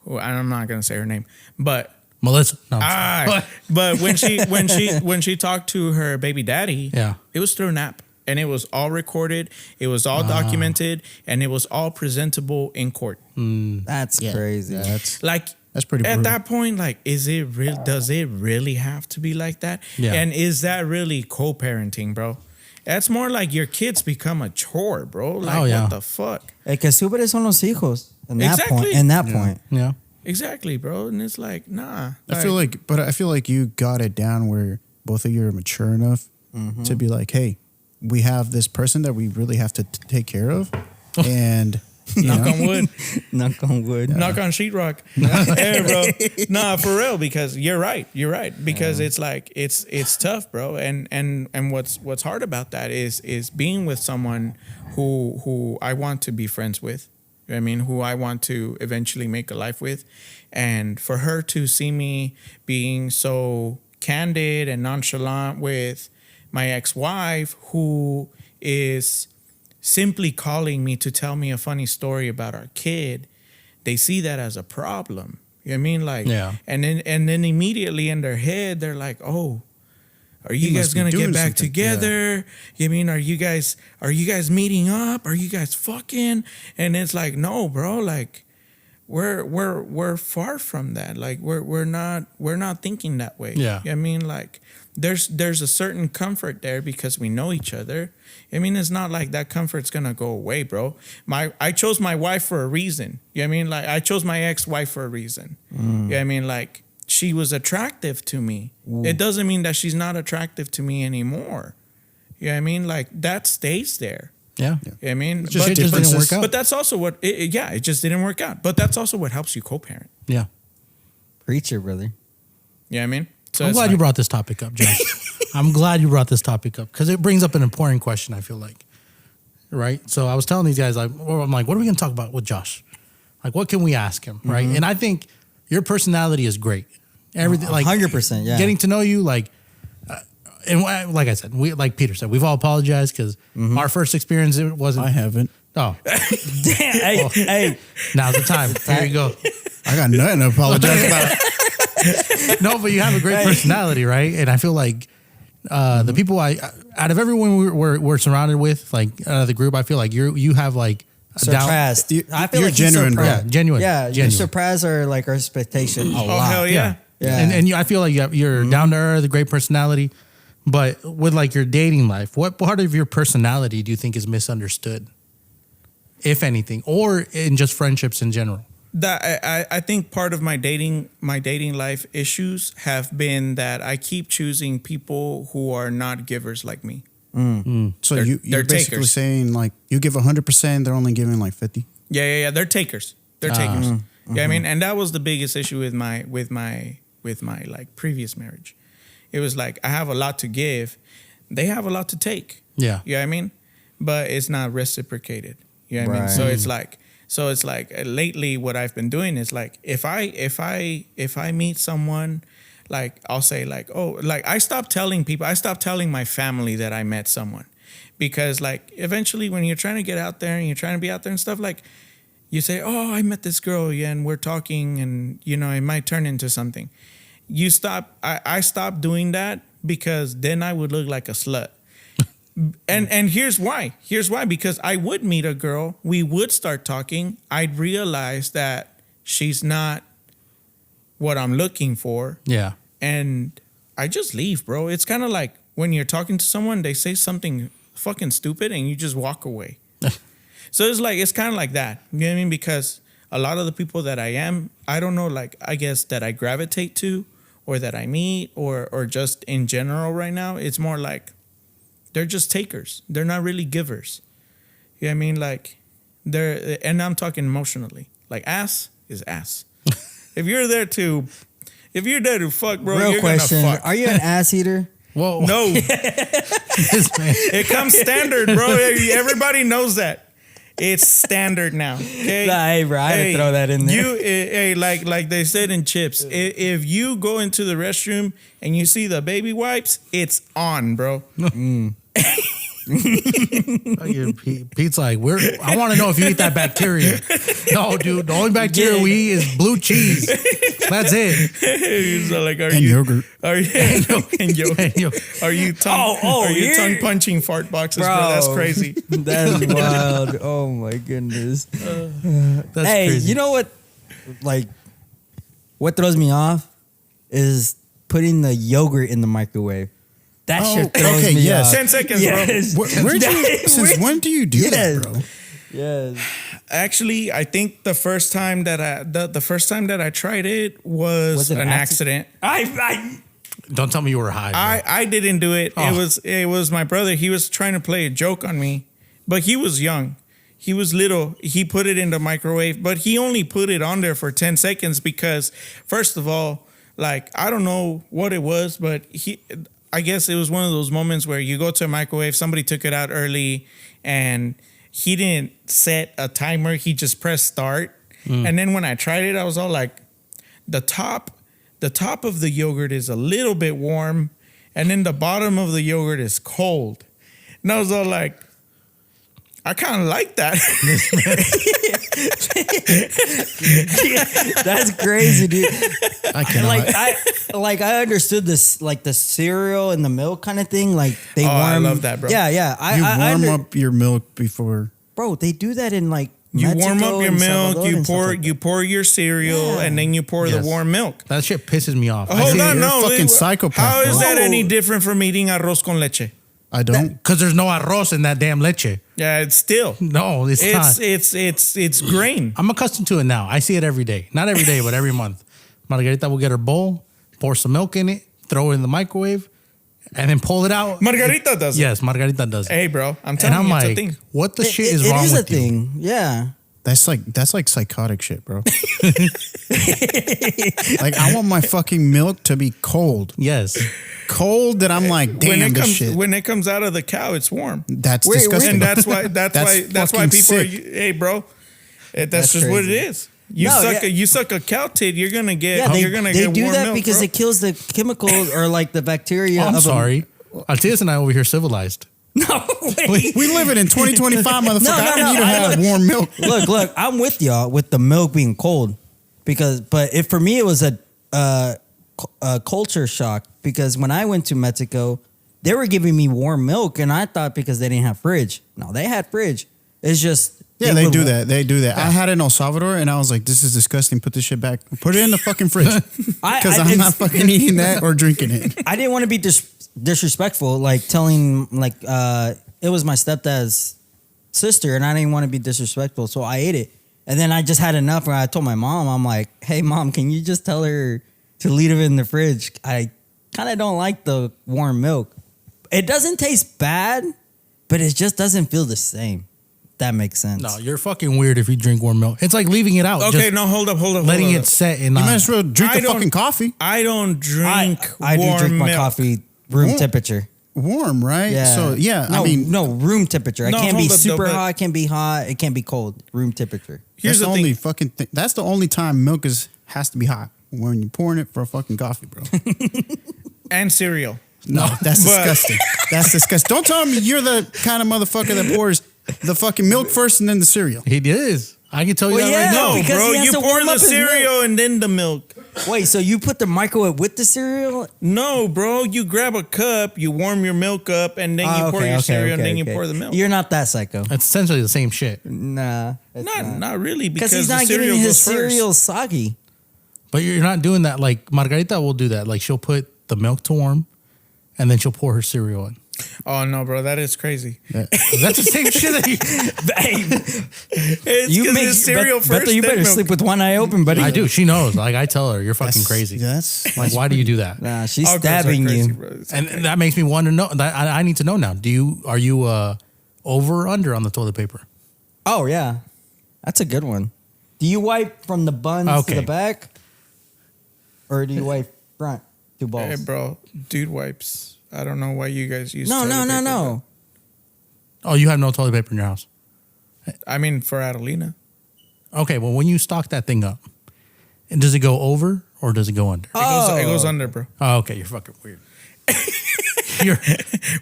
who I'm not gonna say her name, but Melissa. No, I'm sorry. but when she talked to her baby daddy, Yeah. it was through an app, and it was all recorded, it was all documented, and it was all presentable in court. That's Yeah, crazy. Like That's pretty at brutal. that point, like, is it real? Does it really have to be like that? Yeah. And is that really co-parenting, bro? That's more like your kids become a chore, bro. Like, Oh, yeah. what the fuck? El que sube son los hijos. In that Exactly. point. In that point. Yeah. Exactly, bro. And it's like, nah. I feel like you got it down where both of you are mature enough to be like, hey, we have this person that we really have to take care of, and you knock know, on wood. Knock on wood. Knock on sheetrock. Hey, bro. Nah, for real, because you're right. You're right. Because it's like it's tough, bro. And what's hard about that is being with someone who I want to be friends with. You know what I mean, who I want to eventually make a life with. And for her to see me being so candid and nonchalant with my ex-wife, who is simply calling me to tell me a funny story about our kid, they see that as a problem. You know what I mean? Like, Yeah. And then immediately in their head, they're like, oh, are you You guys must be gonna get doing back something. together? You mean, are you guys meeting up? Are you guys fucking? And it's like, no, bro, like we're far from that. Like we're not thinking that way. Yeah. You know what I mean, like there's a certain comfort there because we know each other. I mean, it's not like that comfort's gonna go away, bro. I chose my wife for a reason. You know what I mean? Like I chose my ex-wife for a reason. You know what I mean? Like she was attractive to me. It doesn't mean that she's not attractive to me anymore. You know what I mean? Like that stays there. Yeah. You know what I mean? It's just It just didn't differences. work out. But that's also what, it just didn't work out. But that's also what helps you co-parent. Yeah. Preacher, brother. You know what I mean? So I'm it's glad like- you brought this topic up, Josh. I'm glad you brought this topic up because it brings up an important question, I feel like. Right? So I was telling these guys, I'm like, what are we going to talk about with Josh? Like, what can we ask him? Right? And I think your personality is great. Everything, like 100%, yeah. Getting to know you, like, and like I said, like Peter said, we've all apologized because our first experience it wasn't. I haven't. Oh, Damn, hey, now's the time. Here you go. I got nothing to apologize about. No, but you have a great personality, right? And I feel like the people out of everyone we're surrounded with, like the group, I feel like you have like a surpassed. I feel You're like you genuine, bro. surpassed- Yeah, genuine. Yeah, you Genuine. surpass our like our expectation a Oh, lot. hell yeah. Yeah. And I feel like you're down to earth, a great personality. But with like your dating life, what part of your personality do you think is misunderstood, if anything, or in just friendships in general? That I think part of my dating life issues have been that I keep choosing people who are not givers like me. So They're you're basically takers. saying like you give 100%, they're only giving like 50. Yeah. They're takers. They're takers. Yeah, I mean, and that was the biggest issue with my like previous marriage. It was like I have a lot to give, they have a lot to take. Yeah. You know what I mean? But it's not reciprocated. You know what I mean? Right. So it's like lately what I've been doing is like if I meet someone, like I'll say like, oh, like I stopped telling my family that I met someone, because like eventually when you're trying to get out there and you're trying to be out there and stuff, like you say, oh, I met this girl, yeah, and we're talking, and you know it might turn into something. I stopped doing that because then I would look like a slut. And here's why. Because I would meet a girl, we would start talking, I'd realize that she's not what I'm looking for. Yeah. And I just leave, bro. It's kind of like when you're talking to someone, they say something fucking stupid and you just walk away. So it's kind of like that. You know what I mean? Because a lot of the people that I don't know, like, I guess that I gravitate to or that I meet or just in general right now, it's more like they're just takers. They're not really givers. You know what I mean? Like, and I'm talking emotionally. Like, ass is ass. If you're there to fuck, bro, Real you're question: gonna fuck. are you an ass eater? Whoa. No. This man. It comes standard, bro. Everybody knows that. It's standard now. Okay? Nah, hey, bro, I had to throw that in there. Hey, like they said in Chips, if you go into the restroom and you see the baby wipes, it's on, bro. Pete's like, I want to know if you eat that bacteria. No, dude, the only bacteria we eat is blue cheese. That's it. He's like, And yogurt. Are you and yogurt? Are you tongue punching fart boxes, bro? That's crazy. That's wild. Oh my goodness. That's Hey, crazy. you know what? Like, what throws me off is putting the yogurt in the microwave. That shit throws okay, me yes. off. 10 seconds, Yes. Since when do you do Yes. that, bro? Yes. Actually, I think the first time that I tried it was it an accident. Don't tell me you were high. Bro. I didn't do it. Oh. It was my brother. He was trying to play a joke on me, but he was young. He was little. He put it in the microwave, but he only put it on there for 10 seconds because, first of all, like, I don't know what it was, but I guess it was one of those moments where you go to a microwave, somebody took it out early, and he didn't set a timer. He just pressed start. And then when I tried it, I was all like, the top of the yogurt is a little bit warm, and then the bottom of the yogurt is cold. And I was all like, I kind of like that. That's crazy, dude. I cannot. I understood this, like the cereal and the milk kind of thing. Like they warm. I love that, bro. Yeah. You warm up your milk before. Bro, they do that in like You Mexico warm up your and milk, Salvador and stuff like you that. pour your cereal, Yeah. and then you pour the Yes. warm milk. That shit pisses me off. Hold on, you're no. a fucking psychopath, How is bro. that any different from eating arroz con leche? I don't. Because there's no arroz in that damn leche. Yeah, it's still. No, it's not. It's grain. I'm accustomed to it now. I see it every day. Not every day, but every month. Margarita will get her bowl, pour some milk in it, throw it in the microwave, and then pull it out. Margarita does it. Yes, Margarita does it. Hey, bro, I'm And telling I'm you, it's a like, thing. what the shit It is wrong is with a you? thing. Yeah. That's like psychotic shit, bro. Like, I want my fucking milk to be cold. Yes. Cold that I'm like, damn, this shit. When it comes out of the cow, it's warm. That's Wait, disgusting. And that's why fucking people sick. are. Hey, bro, that's That's just what it crazy. is. You No, suck yeah. you suck a cow tit, you're gonna get Yeah, you're gonna they get do warm that milk, because bro. it kills the chemicals or like the bacteria. I'm of sorry. Altias and I over here civilized. No, wait. We live it in 2025, motherfucker. No, I don't need to I have know. warm milk. look, I'm with y'all with the milk being cold but if for me it was a culture shock because when I went to Mexico, they were giving me warm milk and I thought because they didn't have fridge. No, they had fridge. It's just Yeah, they would- do that. They do that. I had it in El Salvador, and I was like, "This is disgusting. Put this shit back. Put it in the fucking fridge." Because I'm not fucking eating that or drinking it. I didn't want to be disrespectful, like telling it was my stepdad's sister, and I didn't want to be disrespectful, so I ate it. And then I just had enough, and I told my mom, I'm like, "Hey, mom, can you just tell her to leave it in the fridge? I kind of don't like the warm milk. It doesn't taste bad, but it just doesn't feel the same." That makes sense. No, you're fucking weird if you drink warm milk. It's like leaving it out. Okay, just no, hold up. letting it set and You not. might as well drink I the don't- fucking coffee. I don't drink I do warm drink my milk. coffee room Warm. temperature. Warm, right? Yeah. So yeah, no, I mean, no room temperature. No, it can't be hold up, though, super but- hot. It can't be hot. It can't be cold. Room temperature. Here's that's the the only thing. fucking thing. That's the only time milk has to be hot. when you're pouring it for a fucking coffee, bro. And cereal. No, that's But- disgusting. That's disgusting. Don't tell me you're the kind of motherfucker that pours the fucking milk first and then the cereal. He is. I can tell you Well, that right yeah. now. No, because bro, he has you to pour warm the up his cereal and then the milk. Wait, so you put the microwave with the cereal? No, bro, you grab a cup, you warm your milk up, and then you pour your cereal, and then you pour the milk. You're not that psycho. It's essentially the same shit. Nah, it's Not really, because he's the not cereal getting his goes first. cereal soggy. But you're not doing that. Like Margarita will do that. Like she'll put the milk to warm, and then she'll pour her cereal in. Oh no, bro, that is crazy. That's the same shit that you. It's You 'cause make it's cereal Beth, first. Bethel, you then better milk. sleep with one eye open, buddy. I do. She knows. Like I tell her, you're fucking crazy. That's Like why do you do that? Nah, she's All girls are stabbing crazy, you. bro. It's And okay. that makes me want to know. I need to know now. Are you over or under on the toilet paper? Oh yeah, that's a good one. Do you wipe from the buns Okay. to the back, or do you wipe front to balls? Hey, bro, dude wipes. I don't know why you guys use. No, toilet no, no, paper, no. Oh, you have no toilet paper in your house. but- I mean, for Adelina. Okay, well when you stock that thing up, and does it go over or does it go under? Oh. It goes under, bro. Oh, okay, you're fucking weird. You're,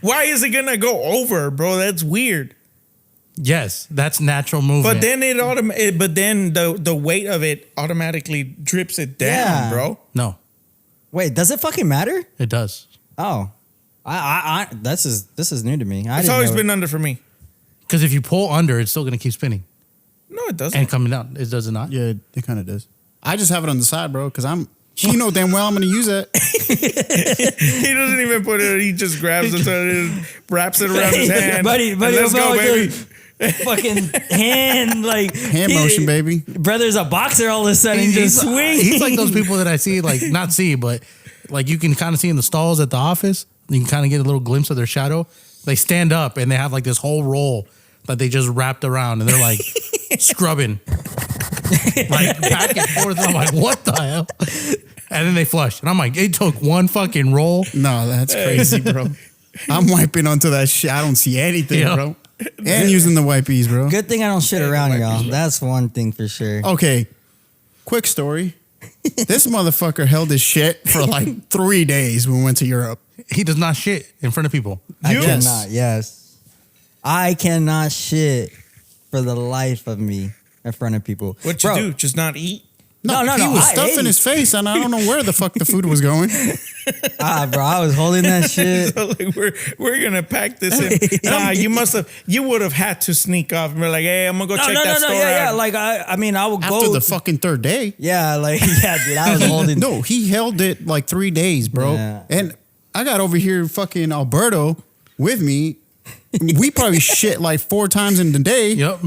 Why is it gonna go over, bro? That's weird. yes, that's natural movement. But then but then the weight of it automatically drips it down, Yeah. bro. no, Wait, does it fucking matter? it does. Oh, I this is new to me. I It's didn't always know been under for me. Because if you pull under, it's still gonna keep spinning No, it doesn't. and coming down. It does it not? yeah, it kind of does. I just have it on the side, bro, because you know damn well I'm gonna use it. He doesn't even put it. He just grabs it and wraps it around his hand. Buddy, and buddy, let's go, about baby. the fucking hand, like Hand motion, baby. Brother's a boxer all of a sudden, just swing. He's like those people that I see, like not see, but like you can kind of see in the stalls at the office. You can kind of get a little glimpse of their shadow. They stand up and they have like this whole roll that they just wrapped around, and they're like scrubbing, like back and forth. And I'm like, what the hell? And then they flush, and I'm like, it took one fucking roll. No, that's crazy, bro. I'm wiping onto that shit. I don't see anything, Yeah. bro. And using the wipies, bro. Good thing I don't shit around, might be y'all. so. That's one thing for sure. Okay, quick story. This motherfucker held his shit for like 3 days when we went to Europe. He does not shit in front of people. I Yes. cannot. Yes, I cannot shit for the life of me in front of people. What you Bro, do? Just not eat? No, he no, was I stuffing ate. his face, and I don't know where the fuck the food was going. Bro, I was holding that shit. So like we're gonna pack this in. Nah, you would have had to sneak off and be like, hey, I'm gonna go No, check no, that no, store no. Yeah, yeah. out. Like I mean, I would After go the fucking third day. Yeah, like yeah, dude. I was holding. No, he held it like 3 days, bro. Yeah. And I got over here fucking Alberto with me. We probably shit like 4 times in the day. Yep.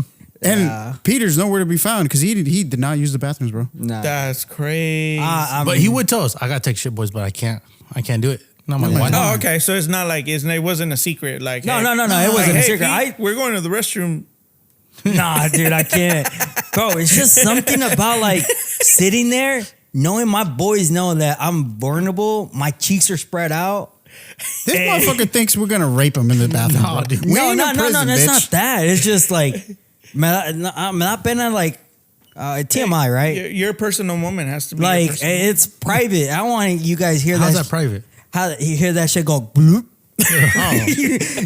And Yeah. Peter's nowhere to be found because he did not use the bathrooms, bro. Nah. That's crazy. But he would tell us, I gotta take shit, boys, but I can't do it. And I'm like, why Oh, not? okay. So it's not like it wasn't a secret. Like No, hey, no, no, no, it wasn't a secret. Pete, we're going to the restroom. Nah, dude, I can't. Bro, it's just something about like sitting there, knowing my boys know that I'm vulnerable. My cheeks are spread out. This motherfucker thinks we're gonna rape him in the bathroom. No, bro. dude. We No, ain't no, in no, no, prison, that's bitch. not that. It's just like, me da pena, like, TMI, right? Your personal moment has to be your Like, personal- it's private. I want you guys hear How's that. that private? How you hear that shit go bloop? Oh.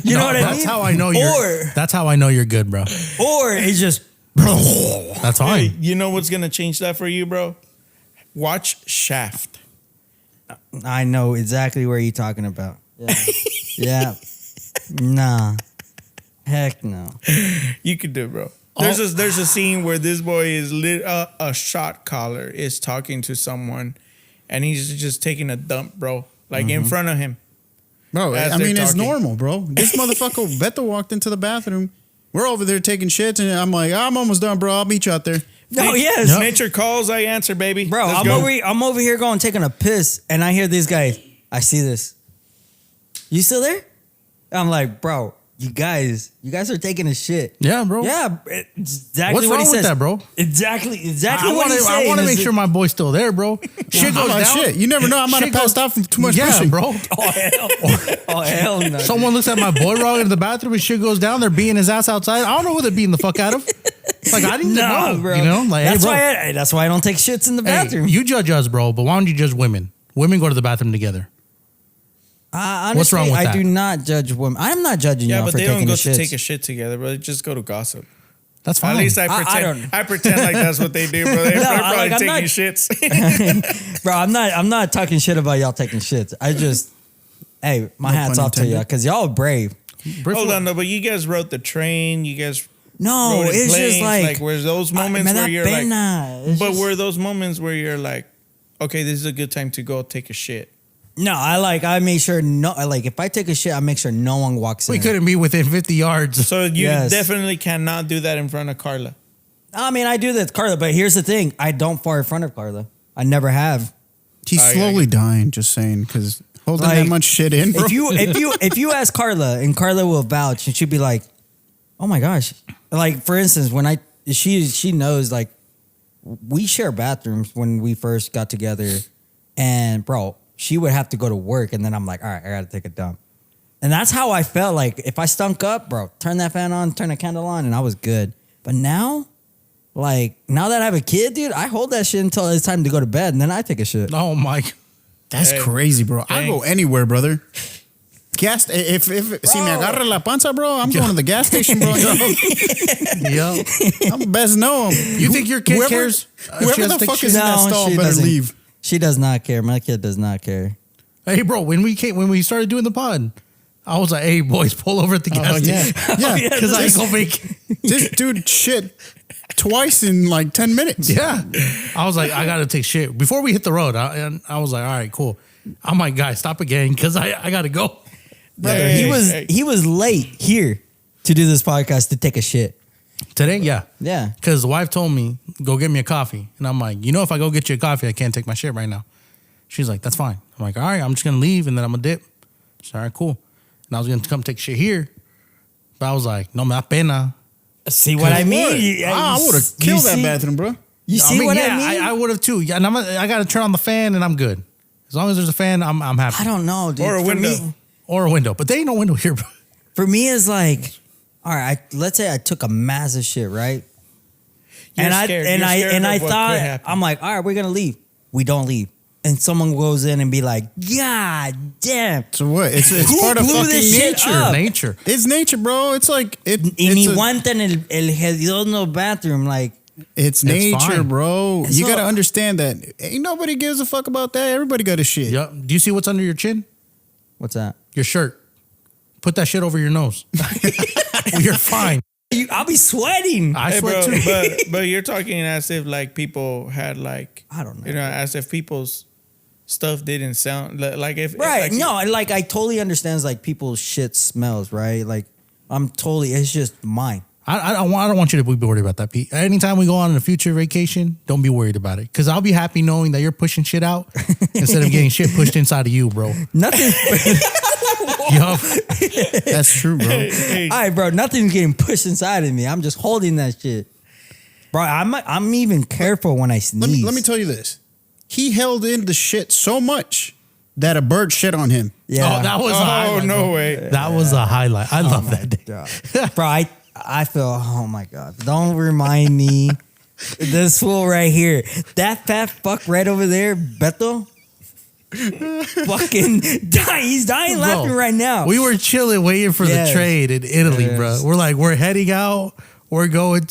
You know what I mean? That's how I know you're. Or, That's how I know you're good, bro. or it's just, That's fine. you know what's gonna change that for you, bro? Watch Shaft. I know exactly where you're talking about. Yeah. Yeah. Nah. Heck no. You could do it, bro. There's a scene where this boy is a shot caller is talking to someone, and he's just taking a dump, bro, like in front of him. Bro, As I mean, they're it's talking. normal, bro. This motherfucker, Beto walked into the bathroom. We're over there taking shits, and I'm like, I'm almost done, bro. I'll meet you out there. No, yes. Nature calls, I answer, baby. Bro, Let's I'm go. over here going taking a piss, and I hear these guys. I see this. You still there? I'm like, bro, you guys are taking a shit. Yeah, bro. Yeah, exactly What's what wrong he with says. that, bro? Exactly I what he's saying. want to is make that- sure my boy's still there, bro. Shit I'm goes like, down. shit, you never know. I might have Shit passed goes- out from too much Yeah, pushing. bro. Oh hell! Oh hell no! Someone looks at my boy wrong in the bathroom and shit goes down. They're beating his ass outside. I don't know who they're beating the fuck out of. Like I didn't Nah, know, bro. you know. Like, That's hey, bro, that's why I don't take shits in the hey, bathroom. you judge us, bro, but why don't you judge women? Women go to the bathroom together. Honestly, What's wrong with I that? do not judge women. I'm not judging Yeah, y'all but for they don't taking go the to shits. take a shit together, bro. They just go to gossip. That's fine. At least I I pretend. don't- I pretend like that's what they do, bro. They're probably like, I'm taking not- shits. Bro, I'm not talking shit about y'all taking shits. I just, hey, my No hats pun off to intended. y'all because y'all are brave. Hold on, though. But you guys rode the train. You guys No, rode in it's just planes. like were those moments me da where you're like, pena. It's but just- were those moments where you're like, okay, this is a good time to go take a shit. no, I make sure if I take a shit, I make sure no one walks in. we couldn't be within 50 yards. So you Yes. definitely cannot do that in front of Carla. I mean, I do that, with Carla, but here's the thing: I don't fart in front of Carla. I never have. He's Oh, yeah, slowly dying. Just saying, because holding Like, that much shit in, bro. If you ask Carla and Carla will vouch and she'd be like, "Oh my gosh!" Like for instance, when she knows like we share bathrooms when we first got together, and bro, she would have to go to work, and then I'm like, "All right, I gotta take a dump," and that's how I felt. Like if I stunk up, bro, turn that fan on, turn the candle on, and I was good. But now. Like now that I have a kid, dude, I hold that shit until it's time to go to bed, and then I take a shit. Oh my. That's Hey, crazy, bro. I go thanks. anywhere, brother. Gas. If si me agarra la panza, bro, I'm going to the gas station, bro. Yeah. I'm best known. You think your kid cares? if she Whoever has the to take fuck shit? is in that No, stall she better doesn't. leave. She does not care. My kid does not care. Hey, bro, when we started doing the pod, I was like, hey, boys, pull over at the gas Oh, yeah. station. Yeah. Because I ain't gonna make. This dude shit twice in like 10 minutes. Yeah. I was like, I gotta take shit. Before we hit the road, I was like, all right, cool. I'm like, guys, stop again, because I gotta go. Brother, Hey, he was late here to do this podcast to take a shit. Today, yeah. Yeah. Because the wife told me, go get me a coffee. And I'm like, you know, if I go get you a coffee, I can't take my shit right now. She's like, that's fine. I'm like, all right, I'm just going to leave and then I'm going to dip. She's all right, cool. And I was going to come take shit here. But I was like, no me da pena. See what I mean? I would have You killed that see- bathroom, bro. You see what I mean? I would have too. Yeah, and I got to turn on the fan and I'm good. As long as there's a fan, I'm happy. I don't know, dude. Or a For window. me- Or a window. But there ain't no window here, bro. For me, it's like, all right, let's say I took a massive shit, right? You're and scared. I You're scared and I of what thought could happen. I'm like, all right, we're gonna leave. We don't leave, and someone goes in and be like, God damn, So what? It's Who part of blew fucking this shit nature. up? Nature. It's nature, bro. It's like y it's ni a- aguantan el hediondo bathroom, like. It's nature, fine. bro. It's You all- gotta understand that ain't nobody gives a fuck about that. Everybody got a shit. Yep. Do you see what's under your chin? What's that? Your shirt. Put that shit over your nose. You're fine. I'll be sweating. I Hey, sweat bro, too. but you're talking as if like people had like I don't know. you know, as if people's stuff didn't sound like if Right. like, No, like I totally understand like people's shit smells, right? Like I'm totally it's just mine. I don't want you to be worried about that, Pete. Anytime we go on a future vacation, don't be worried about it. Because I'll be happy knowing that you're pushing shit out instead of getting shit pushed inside of you, bro. Nothing Yup. That's true, bro. Hey, all right, bro, nothing's getting pushed inside of me. I'm just holding that shit. Bro, I'm even careful when I sneeze. Let me tell you this. He held in the shit so much that a bird shit on him. Yeah. Oh, that was a oh highlight, no bro. way. That was a highlight. I love that day. God. Bro, I feel, oh my God. Don't remind me. This fool right here. That fat fuck right over there, Beto. Fucking dying. He's dying Bro, laughing right now. We were chilling waiting for Yes. the trade in Italy, Yes. bro. We're like, we're heading out. We're going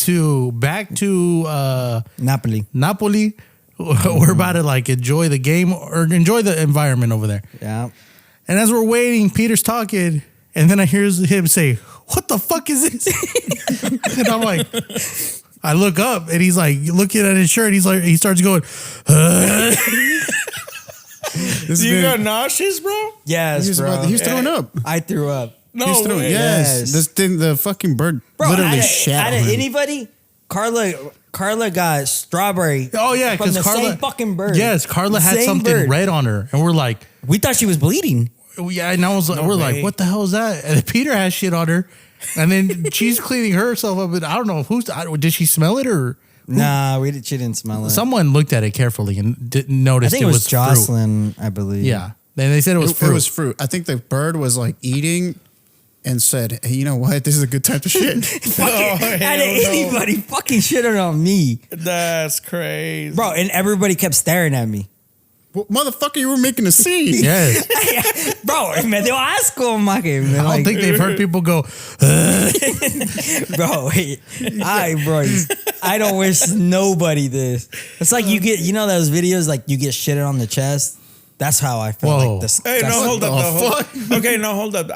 back to Napoli. Napoli. We're about to like enjoy the game or enjoy the environment over there. Yeah. And as we're waiting, Peter's talking, and then I hear him say, "What the fuck is this?" And I'm like, I look up, and he's like looking at his shirt. He's like, he starts going, This You dude- got nauseous, bro? Yes, he was, bro. he was throwing up. I threw up. No He was throwing, way. yes. Yes. This thing, the fucking bird Bro, literally out shat on of him. anybody, Carla got strawberry. "Oh yeah," from because the Carla same fucking bird. Yes, Carla had Same something bird. red on her, and we're like, We thought she was bleeding. yeah, and I was like, we're way. like, what the hell is that? And then Peter has shit on her, and then she's cleaning herself up, and I don't know did she smell it or Nah, she didn't smell it. someone looked at it carefully and didn't notice I think it was fruit. Jocelyn, I believe. Yeah, then they said it was It fruit. was fruit. I think the bird was like eating and said, "Hey, you know what? This is a good time to shit." And anybody fucking shitted on me, That's crazy. bro. And everybody kept staring at me. Well, motherfucker, you were making a scene. Yes. Bro, me dio asco, maque. Man. I don't think they've heard people go, Bro, I don't wish nobody this. It's like you get, you know those videos like you get shitted on the chest? That's how I felt Whoa. like this. Hey, no, hold up. the No, hold, okay, no, hold up.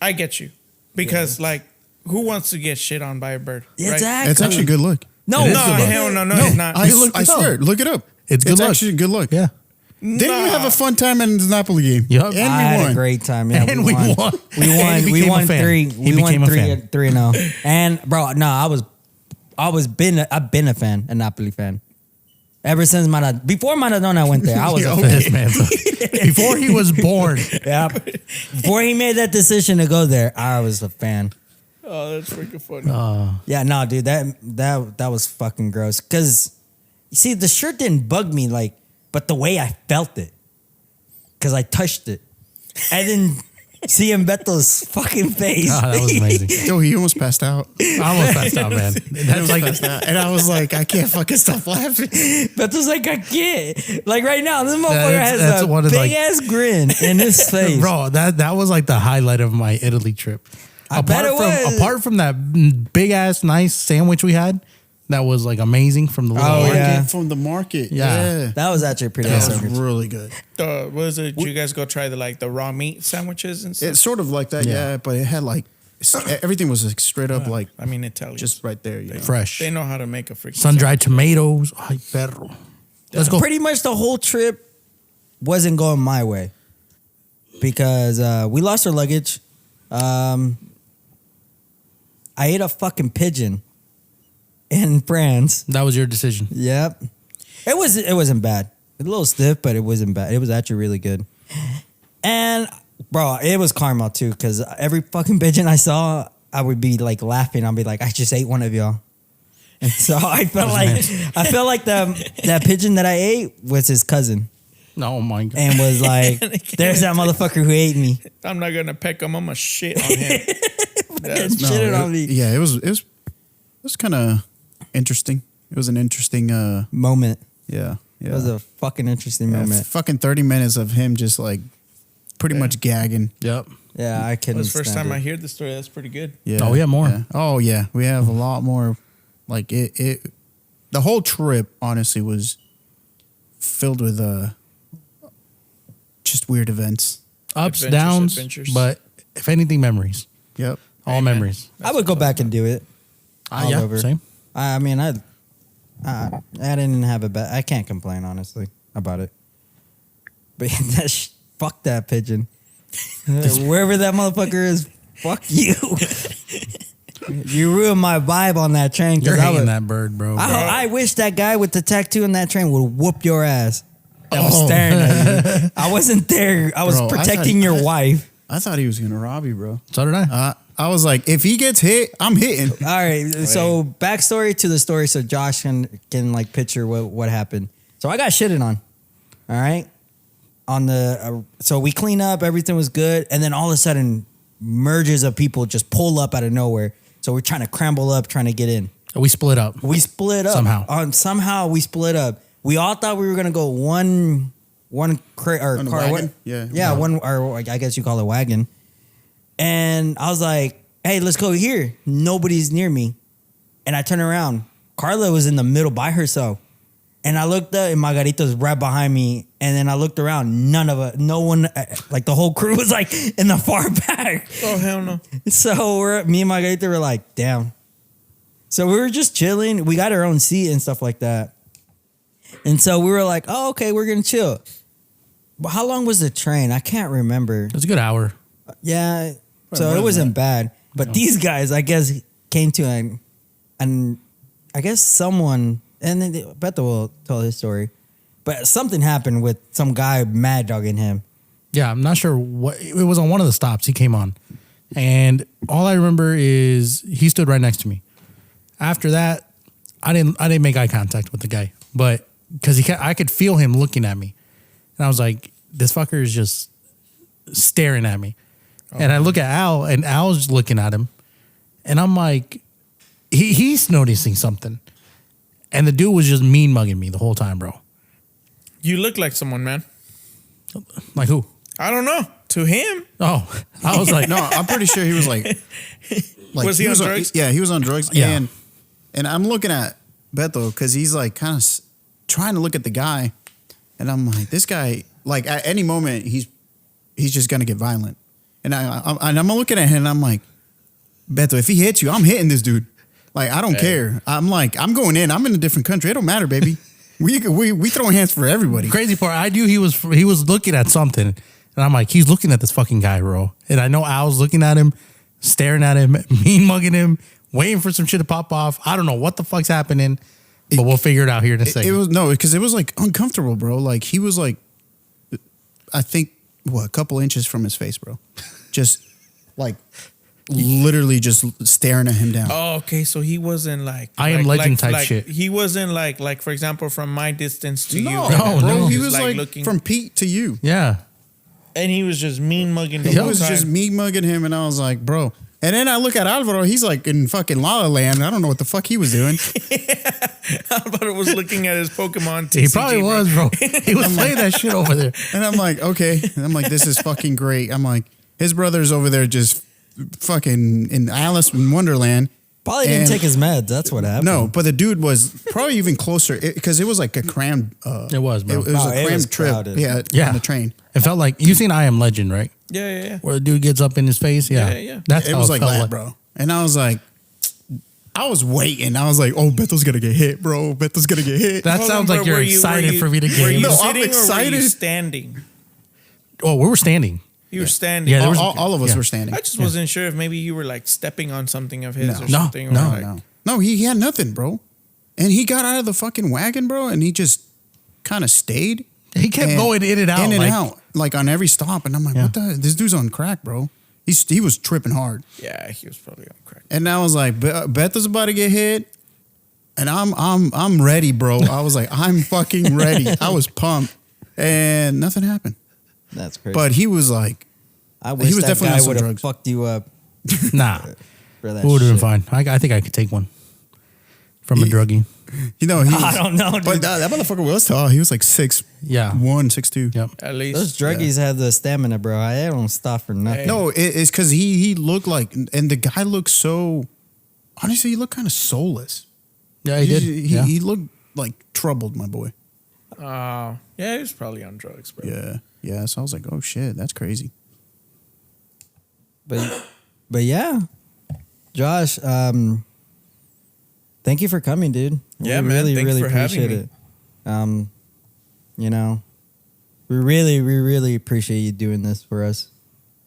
I get you. Because, like, who wants to get shit on by a bird? Right? Exactly. It's actually a good look. No, It is No, good luck. hell no, it's not. I looked it up. swear, look it up. It's good luck. actually a good look. yeah. Didn't you have a fun time in the Napoli game? Yup. And I we had won. a great time. Yeah, And we won. We And won. he We became won a fan. three. He We won became a three. fan. 3-0. And bro, no, I've been a fan, a Napoli fan. Ever since before Maradona went there, I was a fan. This man. Before he was born. Yeah. Before he made that decision to go there, I was a fan. Oh, that's freaking funny. Yeah, no, dude, that was fucking gross. Cause you see, the shirt didn't bug me but the way I felt it. Cause I touched it. And then seeing Beto's fucking face. Oh, that was amazing. Yo, he almost passed out. I almost passed out, man. That's like, And I was like, I can't fucking stop laughing. Beto's like, I can't. Like right now, this motherfucker That's- has that's a one of, big like- ass grin in his face. bro, that was like the highlight of my Italy trip. I bet it was. Apart from that big ass nice sandwich we had, that was like amazing from the little Oh, market. yeah. From the market. Yeah. Yeah. That was actually pretty That awesome. was really good. What was it? Did you guys go try the raw meat sandwiches and stuff? It's sort of like that, Yeah. yeah, but it had like everything was like straight up like I mean, Italian. just right there. You know? Fresh. They know how to make a freaking Sun dried tomatoes. Ay, perro. Let's go. Pretty much the whole trip wasn't going my way because we lost our luggage. I ate a fucking pigeon in France. That was your decision. Yep. It wasn't bad. A little stiff, but it wasn't bad. It was actually really good. And bro, it was karma too, because every fucking pigeon I saw, I would be like laughing. I'd be like, I just ate one of y'all. And so I felt like that pigeon that I ate was his cousin. Oh my god. And was like, there's that motherfucker who ate me. I'm not gonna peck him. I'm gonna shit on him. And shitted on me. Yeah, it was kind of interesting. It was an interesting Moment. yeah. It was a fucking interesting Yeah, moment. fucking 30 minutes of him just like pretty much gagging. Yep. Yeah, I couldn't. That's the first stand time I it. hear the story. That's pretty good. Yeah. Oh, we have more. Yeah. Oh yeah, we have a lot more. Like it the whole trip honestly was filled with just weird events. Ups, Adventures, downs, adventures. but if anything, memories. Yep. All Amen. memories. I would go back and do it. All Yeah, over. same. I mean, I didn't have a bad. I can't complain honestly about it. But fuck that pigeon. Wherever that motherfucker is, fuck you. You ruined my vibe on that train. 'cause You're I hating would- that bird, bro. I wish that guy with the tattoo on that train would whoop your ass. That was staring at you. I wasn't there. I was Bro, I protecting thought- your wife. I thought he was gonna rob you, bro. So did I. I was like, if he gets hit, I'm hitting. All right. So backstory to the story, so Josh can like picture what happened. So I got shitted on. All right. On the so we clean up, everything was good, and then all of a sudden, merges of people just pull up out of nowhere. So we're trying to cramble up, trying to get in. We split up. We split up Somehow. Somehow we split up. We all thought we were gonna go one crate or On a car. wagon? Yeah. yeah, one or I guess you call it wagon. And I was like, "Hey, let's go here." Nobody's near me, and I turn around. Carla was in the middle by herself, and I looked up, and Margarita's right behind me. And then I looked around. No one, like the whole crew was like in the far back. Oh hell no! So me and Margarita were like, damn. So we were just chilling. We got our own seat and stuff like that. And so we were like, oh, okay, we're going to chill. But how long was the train? I can't remember. It was a good hour. Yeah. Probably So more it than wasn't bad. But these guys, I guess, came to and I guess someone, and then Beto will tell his story. But something happened with some guy mad dogging him. Yeah, I'm not sure what it was on one of the stops he came on. And all I remember is he stood right next to me. After that, I didn't make eye contact with the guy, but because I could feel him looking at me, and I was like, "This fucker is just staring at me." And I look at Al, and Al's looking at him, and I'm like, he's noticing something. And the dude was just mean mugging me the whole time, bro. You look like someone, man. Like who? I don't know. To him, Oh, I was like, No, I'm pretty sure he was like Was he on drugs? Yeah, he was on drugs. Yeah. And I'm looking at Beto because he's like kind of trying to look at the guy, and I'm like, this guy, like at any moment he's just gonna get violent, and I'm looking at him and I'm like, Beto, if he hits you, I'm hitting this dude. Like I don't care. I'm like, I'm going in. I'm in a different country. It don't matter, baby. we throwing hands for everybody. crazy part. I knew he was looking at something, and I'm like, he's looking at this fucking guy, bro. And I know Al's looking at him, staring at him, mean mugging him, waiting for some shit to pop off. I don't know what the fuck's happening, but we'll figure it out here in a second. It was because it was like uncomfortable, bro. Like he was like, I think a couple inches from his face, bro. Just like literally just staring at him down. Oh, okay. So he wasn't like I Am Legend type shit. He wasn't like for example, from my distance to you. No, right? bro. no. He Just was like looking, from Pete to you. Yeah. and he was just mean mugging the He whole was time. just me mugging him, and I was like, bro. And then I look at Alvaro. He's like in fucking La La Land. I don't know what the fuck he was doing. Alvaro was looking at his Pokemon. TCG, He probably was, bro. He was playing that shit over there. And I'm like, okay. And I'm like, this is fucking great. I'm like, his brother's over there just fucking in Alice in Wonderland. Probably didn't And- take his meds. That's what happened. No, but the dude was probably even closer because it was like a crammed. It was, bro. It was No, a it crammed was trip. crowded. Yeah, on the train. It felt like you seen I Am Legend, right? Yeah. Where the dude gets up in his face. Yeah, Yeah. That's It how was it like felt that, bro. And I was like, I was waiting. I was like, oh, Beto's gonna get hit, bro. Beto's gonna get hit. That Hold sounds on, like bro. you're Were you- excited were you- for me to Were get you him. No, I'm sitting or were you excited. standing? Oh, we were standing. You were standing. Yeah, there was- all of us yeah. were standing. I just wasn't sure if maybe you were like stepping on something of his or No, something. no, or like, No, he had nothing, bro. And he got out of the fucking wagon, bro, and he just kind of stayed. He kept And going in and out. in and like, out, like on every stop. And I'm like, Yeah. what the? This dude's on crack, bro. He was tripping hard. Yeah, he was probably on crack. And I was like, Beto's about to get hit, and I'm ready, bro. I was like, I'm fucking ready. I was pumped, and nothing happened. That's crazy. But he was like, I wish was that definitely on guy some would have drugs. fucked you up Nah, for that. it would have been shit. fine. I think I could take one from a druggie. you know, he I don't know, But dude. that motherfucker was tall. He was like 6'1", Yeah. 6'2". Yep. At least. Those druggies have the stamina, bro. I don't stop for nothing. Hey. No, it's because he looked like, and the guy looked so. Honestly, he looked kind of soulless. Yeah, he did. Yeah. He looked like troubled, my boy. Yeah, he was probably on drugs, bro. Yeah. So I was like, oh shit, that's crazy. But yeah, Josh, thank you for coming, dude. Yeah, man. Thanks really for having appreciate me. it. You know, we really appreciate you doing this for us,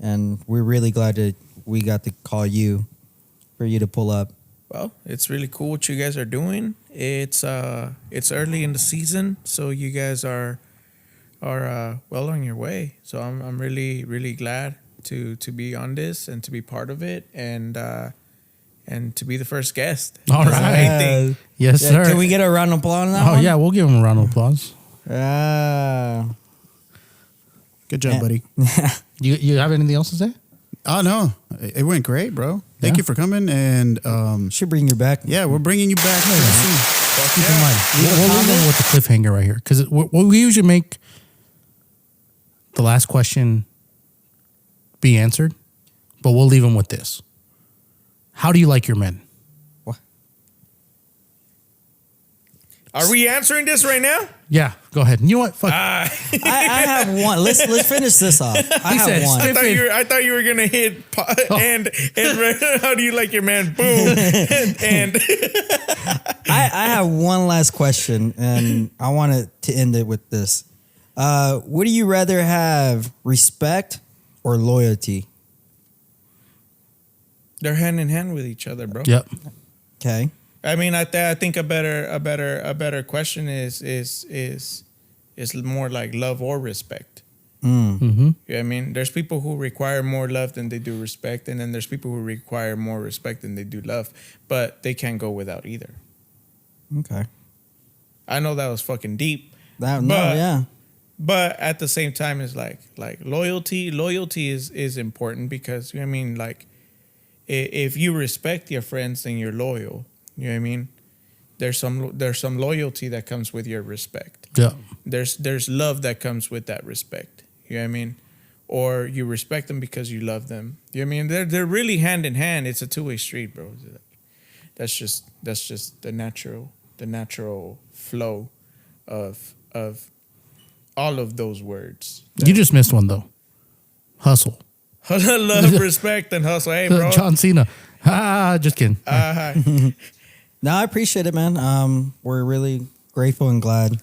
and we're really glad that we got to call you for you to pull up. Well, it's really cool what you guys are doing. It's early in the season, so you guys are well on your way. So I'm really glad to be on this and to be part of it and to be the first guest. All That's the right. main thing. Yes, Yeah, sir. can we get a round of applause on that Oh one? yeah, we'll give him a round of applause. Good job, Yeah. buddy. You have anything else to say? Oh no, it went great, bro. Thank you for coming, and Should bring you back. yeah, we're bringing you back soon. Keep in mind, we'll leave him with the cliffhanger right here because we usually make the last question be answered, but we'll leave him with this. How do you like your men? Are we answering this right now? Yeah, go ahead. You know what? Fuck. I have one. Let's finish this off. I He have said, one. I thought you were gonna hit and how do you like your man? Boom and I have one last question, and I wanted to end it with this. Would you rather have respect or loyalty? they're hand in hand with each other, bro. Yep. Okay. I mean, I think a better question is more like love or respect. Mm-hmm. Yeah, I mean, there's people who require more love than they do respect, and then there's people who require more respect than they do love, but they can't go without either. Okay. I know that was fucking deep, No, But- yeah. But at the same time, it's like loyalty. Loyalty is important because I mean, like, if you respect your friends, then you're loyal. You know what I mean? There's some loyalty that comes with your respect. Yeah. There's love that comes with that respect. You know what I mean? Or you respect them because you love them. You know what I mean? They're really hand in hand. It's a two-way street, bro. That's just the natural flow of all of those words. You just missed one though. Hustle. Love, respect, and hustle. Hey, bro. John Cena. Just kidding. No, I appreciate it, man. We're really grateful and glad